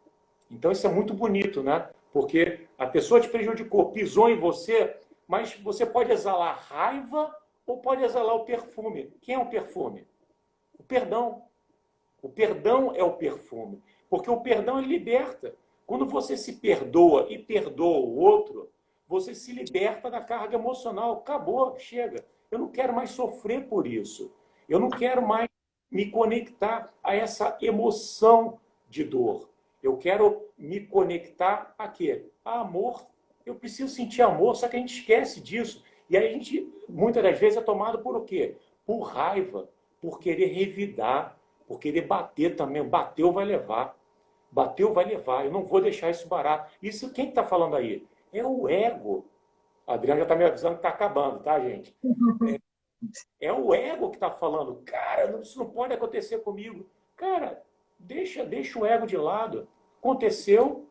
B: Então isso é muito bonito, né? Porque a pessoa te prejudicou, pisou em você, mas você pode exalar raiva ou pode exalar o perfume. Quem é o perfume? O perdão. O perdão é o perfume. Porque o perdão ele liberta. Quando você se perdoa e perdoa o outro, você se liberta da carga emocional. Acabou, chega. Eu não quero mais sofrer por isso. Eu não quero mais me conectar a essa emoção de dor. Eu quero me conectar a quê? A amor. Eu preciso sentir amor, só que a gente esquece disso. E aí a gente, muitas das vezes, é tomado por o quê? Por raiva, por querer revidar, por querer bater também. Bateu, vai levar. Bateu, vai levar. Eu não vou deixar isso barato. Isso quem está falando aí? É o ego. A Adriana já está me avisando que está acabando, tá, gente? É o ego que está falando. Cara, isso não pode acontecer comigo. Cara, deixa o ego de lado. Aconteceu.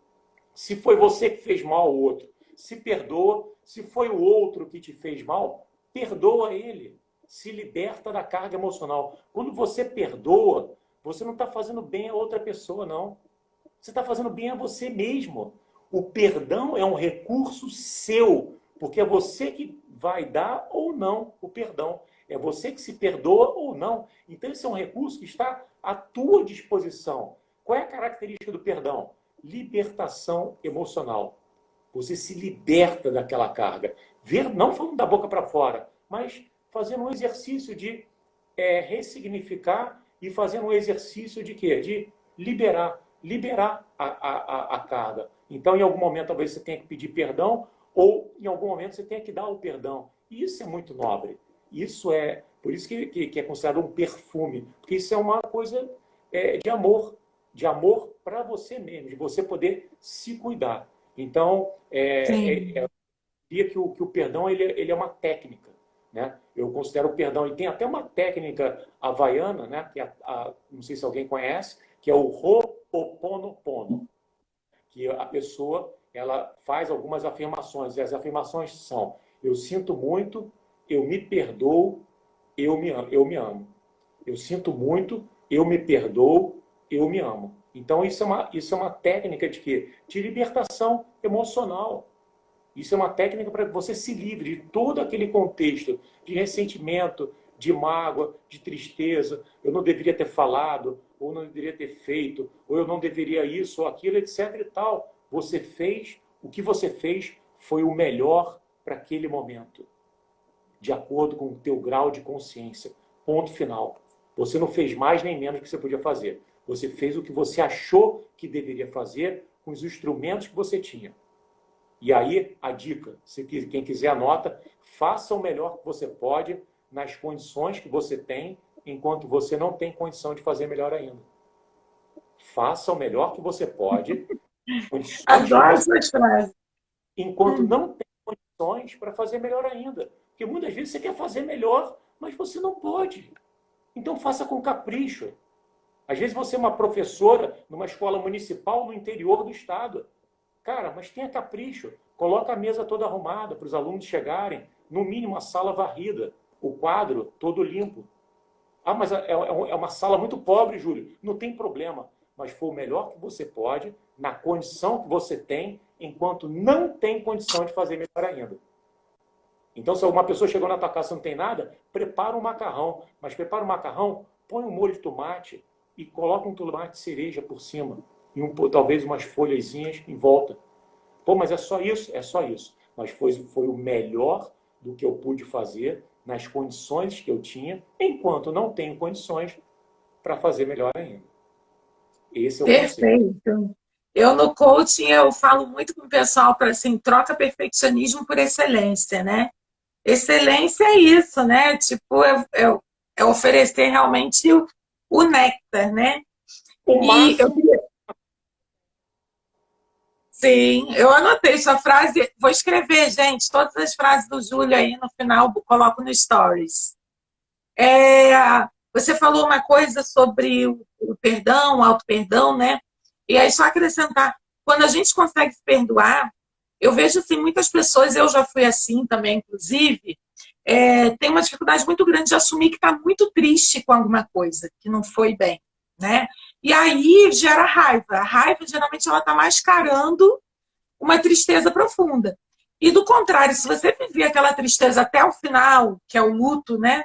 B: Se foi você que fez mal ao outro, se perdoa. Se foi o outro que te fez mal, perdoa ele. Se liberta da carga emocional. Quando você perdoa, você não está fazendo bem a outra pessoa, não. Você está fazendo bem a você mesmo. O perdão é um recurso seu, porque é você que vai dar ou não o perdão. É você que se perdoa ou não. Então, esse é um recurso que está à tua disposição. Qual é a característica do perdão? Libertação emocional. Você se liberta daquela carga. Não falando da boca para fora, mas fazendo um exercício de ressignificar e fazendo um exercício de quê? De liberar a carga. Então, em algum momento, talvez você tenha que pedir perdão, ou em algum momento você tenha que dar o perdão. E isso é muito nobre. Por isso que é considerado um perfume, porque isso é uma coisa de amor para você mesmo, de você poder se cuidar. Então, eu diria que o perdão ele é uma técnica. Né? Eu considero o perdão, e tem até uma técnica havaiana, né? Que não sei se alguém conhece, que é o Ho'oponopono, que a pessoa ela faz algumas afirmações, e as afirmações são: eu sinto muito, eu me perdoo, eu me amo. Eu sinto muito, eu me perdoo, eu me amo. Então isso é uma técnica de quê? De libertação emocional. Isso é uma técnica para que você se livre de todo aquele contexto de ressentimento, de mágoa, de tristeza. Eu não deveria ter falado, ou não deveria ter feito, ou eu não deveria isso ou aquilo, etc. e tal. O que você fez foi o melhor para aquele momento, de acordo com o teu grau de consciência. Ponto final. Você não fez mais nem menos do que você podia fazer. Você fez o que você achou que deveria fazer com os instrumentos que você tinha. E aí, a dica, se quem quiser anota, faça o melhor que você pode nas condições que você tem, enquanto você não tem condição de fazer melhor ainda. Faça o melhor que você pode, condições que
A: Adoro
B: você,
A: essas frases.
B: enquanto não tem condições para fazer melhor ainda. Porque muitas vezes você quer fazer melhor, mas você não pode. Então faça com capricho. Às vezes você é uma professora numa escola municipal no interior do estado. Cara, mas tenha capricho. Coloca a mesa toda arrumada para os alunos chegarem, no mínimo a sala varrida, o quadro todo limpo. Ah, mas é uma sala muito pobre, Júlio. Não tem problema. Mas foi o melhor que você pode, na condição que você tem, enquanto não tem condição de fazer melhor ainda. Então, se uma pessoa chegou na tua casa e não tem nada, prepara um macarrão. Mas prepara um macarrão, põe um molho de tomate e coloca um tomate cereja por cima. E talvez umas folhazinhas em volta. Pô, mas é só isso? É só isso. Mas foi o melhor do que eu pude fazer nas condições que eu tinha, enquanto não tenho condições para fazer melhor ainda. Esse é o conselho.
A: Perfeito. Eu no coaching eu falo muito com o pessoal para assim, troca perfeccionismo por excelência, né? Excelência é isso, né? Tipo, é oferecer realmente o néctar, né?
B: O
A: E eu
B: máximo.
A: sim, eu anotei sua frase, vou escrever, gente, todas as frases do Júlio aí no final, coloco no Stories. É, você falou uma coisa sobre o perdão, o auto-perdão, né? E aí, só acrescentar, quando a gente consegue se perdoar, eu vejo assim, muitas pessoas, eu já fui assim também, inclusive, tem uma dificuldade muito grande de assumir que está muito triste com alguma coisa, que não foi bem, né? E aí gera raiva. A raiva, geralmente, ela está mascarando uma tristeza profunda. E do contrário, se você viver aquela tristeza até o final, que é o luto, né?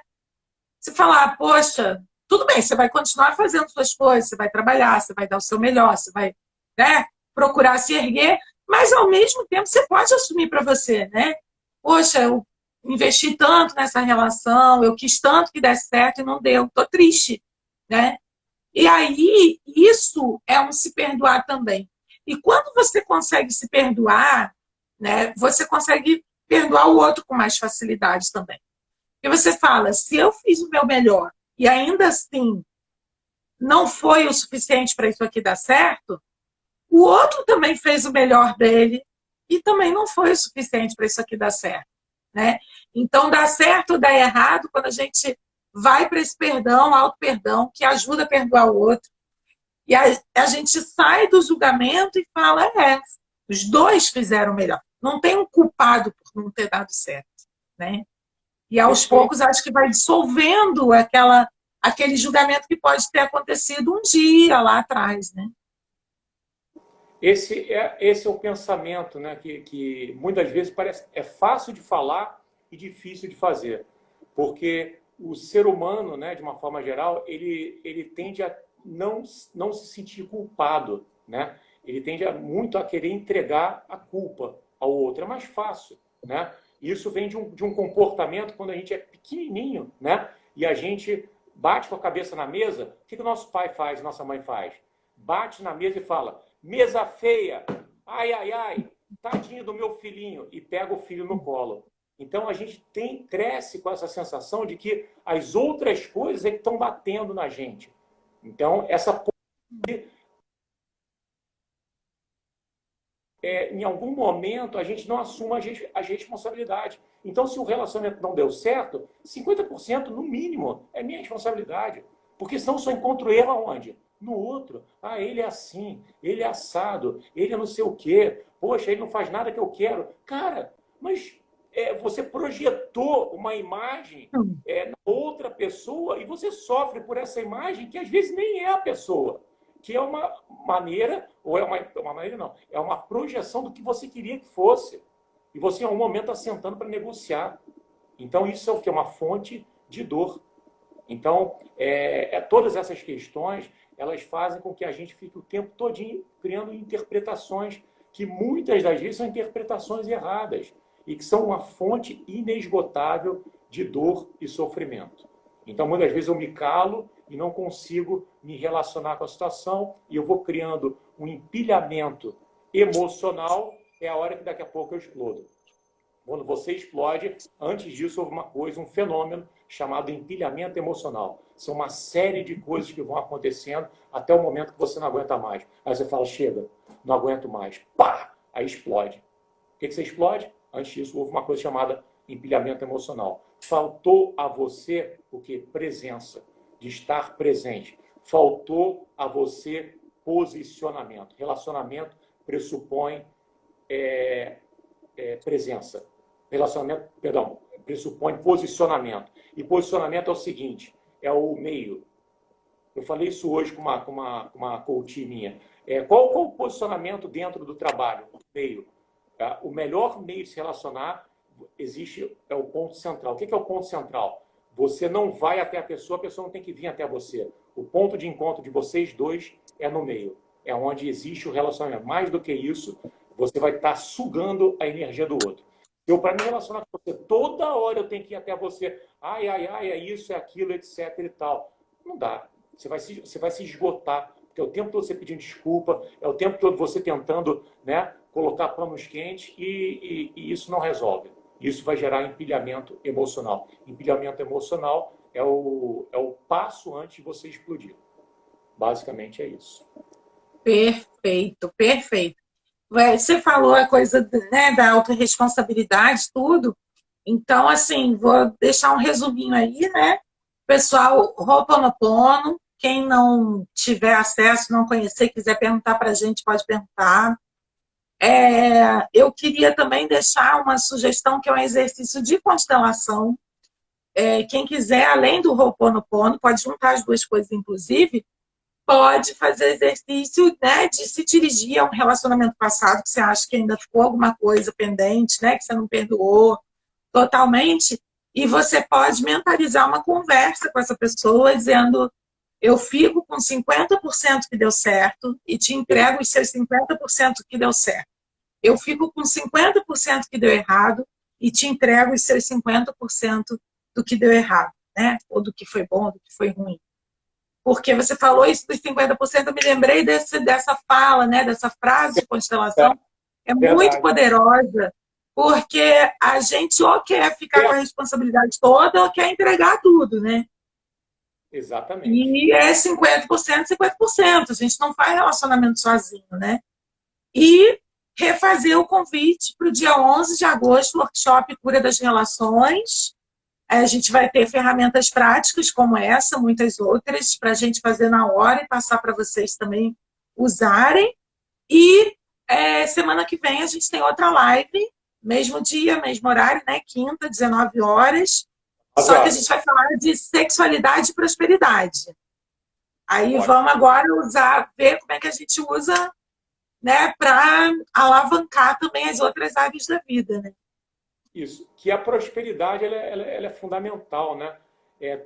A: Se falar, poxa, tudo bem, você vai continuar fazendo suas coisas, você vai trabalhar, você vai dar o seu melhor, você vai, né, procurar se erguer, mas ao mesmo tempo você pode assumir para você, né? Poxa, eu investi tanto nessa relação, eu quis tanto que desse certo e não deu, tô triste, né? E aí, isso é um se perdoar também. E quando você consegue se perdoar, né, você consegue perdoar o outro com mais facilidade também. Porque você fala, se eu fiz o meu melhor e ainda assim não foi o suficiente para isso aqui dar certo, o outro também fez o melhor dele e também não foi o suficiente para isso aqui dar certo, né? Então, dá certo ou dá errado quando a gente vai para esse perdão, auto-perdão, que ajuda a perdoar o outro. E a gente sai do julgamento e fala, os dois fizeram o melhor. Não tem um culpado por não ter dado certo, né? E aos
B: Perfeito.
A: poucos acho que vai dissolvendo aquele julgamento que pode ter acontecido um dia lá atrás, né?
B: Esse é o pensamento, né, que muitas vezes parece fácil de falar e difícil de fazer. Porque o ser humano, né, de uma forma geral, ele tende a não se sentir culpado. Né? Ele tende muito a querer entregar a culpa ao outro. É mais fácil. Né? Isso vem de um comportamento quando a gente é pequenininho, né? E a gente bate com a cabeça na mesa. O que o nosso pai faz, nossa mãe faz? Bate na mesa e fala, mesa feia, ai, ai, ai, tadinho do meu filhinho, e pega o filho no colo. Então a gente cresce com essa sensação de que as outras coisas é que estão batendo na gente. Então, em algum momento a gente não assume a responsabilidade. Então, se o relacionamento não deu certo, 50% no mínimo é minha responsabilidade. Porque senão só encontro erro aonde? No outro. Ah, ele é assim, ele é assado, ele é não sei o quê. Poxa, ele não faz nada que eu quero. Cara, mas você projetou uma imagem na outra pessoa e você sofre por essa imagem que às vezes nem é a pessoa. Que é uma maneira, ou é uma maneira não, é uma projeção do que você queria que fosse. E você em algum momento está sentando para negociar. Então isso é o que? É uma fonte de dor. Então, todas essas questões, elas fazem com que a gente fique o tempo todinho criando interpretações que muitas das vezes são interpretações erradas e que são uma fonte inesgotável de dor e sofrimento. Então, muitas vezes eu me calo e não consigo me relacionar com a situação e eu vou criando um empilhamento emocional, é a hora que daqui a pouco eu explodo. Quando você explode, antes disso houve uma coisa, um fenômeno chamado empilhamento emocional. São uma série de coisas que vão acontecendo até o momento que você não aguenta mais. Aí você fala, chega, não aguento mais. Pá! Aí explode. O que você explode? Antes disso houve uma coisa chamada empilhamento emocional. Faltou a você o que? Presença, de estar presente. Faltou a você posicionamento. Relacionamento pressupõe presença. Relacionamento, perdão, pressupõe posicionamento. E posicionamento é o seguinte, é o meio. Eu falei isso hoje com uma coach minha. Qual o posicionamento dentro do trabalho? O meio. O melhor meio de se relacionar é o ponto central. O que é o ponto central? Você não vai até a pessoa não tem que vir até você. O ponto de encontro de vocês dois é no meio. É onde existe o relacionamento. Mais do que isso, você vai estar sugando a energia do outro. Eu, para me relacionar com você, toda hora eu tenho que ir até você. Ai, é isso, é aquilo, etc e tal. Não dá. Você vai se esgotar. Porque é o tempo todo você pedindo desculpa, é o tempo todo você tentando, né, colocar panos quentes e isso não resolve. Isso vai gerar empilhamento emocional. Empilhamento emocional é o passo antes de você explodir. Basicamente é isso.
A: Perfeito, perfeito. Você falou a coisa, né, da autorresponsabilidade, tudo. Então, assim, vou deixar um resuminho aí, né? Pessoal, Ho'oponopono, quem não tiver acesso, não conhecer, quiser perguntar para a gente, pode perguntar. Eu queria também deixar uma sugestão, que é um exercício de constelação. Quem quiser, além do Ho'oponopono, pode juntar as duas coisas, inclusive, pode fazer exercício, né, de se dirigir a um relacionamento passado que você acha que ainda ficou alguma coisa pendente, né, que você não perdoou totalmente, e você pode mentalizar uma conversa com essa pessoa dizendo: eu fico com 50% que deu certo e te entrego os seus 50% que deu certo. Eu fico com 50% que deu errado e te entrego os seus 50% do que deu errado, né? Ou do que foi bom, do que foi ruim. Porque você falou isso dos 50%, eu me lembrei dessa fala, né? Dessa frase de constelação. É muito poderosa, porque a gente ou quer ficar com a responsabilidade toda ou quer entregar tudo, né?
B: Exatamente.
A: E é 50%, 50%. A gente não faz relacionamento sozinho, né? E refazer o convite para o dia 11 de agosto, workshop Cura das Relações. A gente vai ter ferramentas práticas como essa, muitas outras, para a gente fazer na hora e passar para vocês também usarem. E semana que vem a gente tem outra live, mesmo dia, mesmo horário, né? Quinta, 19 horas. Só que a gente vai falar de sexualidade e prosperidade. Aí vamos agora ver como é que a gente usa, né, para alavancar também as outras áreas da vida, né?
B: Isso, que a prosperidade ela é fundamental, né?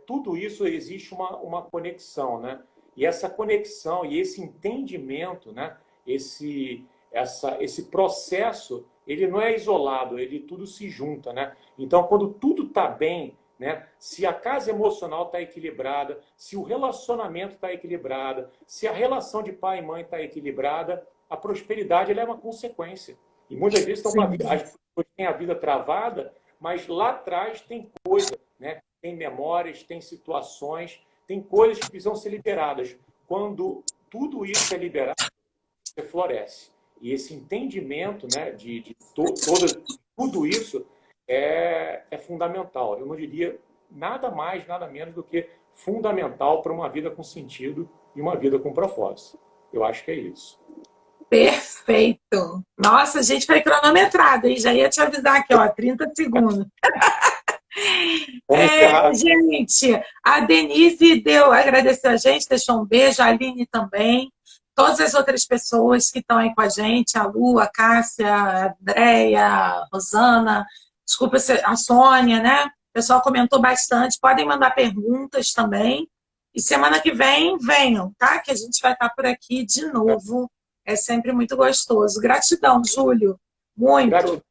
B: Tudo isso existe uma conexão, né? E essa conexão e esse entendimento, né? Esse processo, ele não é isolado, ele tudo se junta, né? Então, quando tudo está bem, né? Se a casa emocional está equilibrada, se o relacionamento está equilibrado, se a relação de pai e mãe está equilibrada, a prosperidade ela é uma consequência. E muitas vezes as pessoas têm a vida travada, mas lá atrás tem coisa, né? Tem memórias, tem situações, tem coisas que precisam ser liberadas. Quando tudo isso é liberado, você floresce. E esse entendimento, né, de tudo isso é fundamental. Eu não diria nada mais, nada menos do que fundamental para uma vida com sentido e uma vida com propósito. Eu acho que é isso.
A: Perfeito. Nossa, a gente foi cronometrado, hein? Já ia te avisar aqui, ó, 30 segundos. Gente, a Denise agradeceu a gente, deixou um beijo, a Aline também. Todas as outras pessoas que estão aí com a gente, a Lu, a Cássia, a Andréia, a Rosana, desculpa, a Sônia, né? O pessoal comentou bastante. Podem mandar perguntas também. E semana que vem, venham, tá? Que a gente vai estar por aqui de novo. É sempre muito gostoso. Gratidão, Júlio. Muito.
B: Gratidão.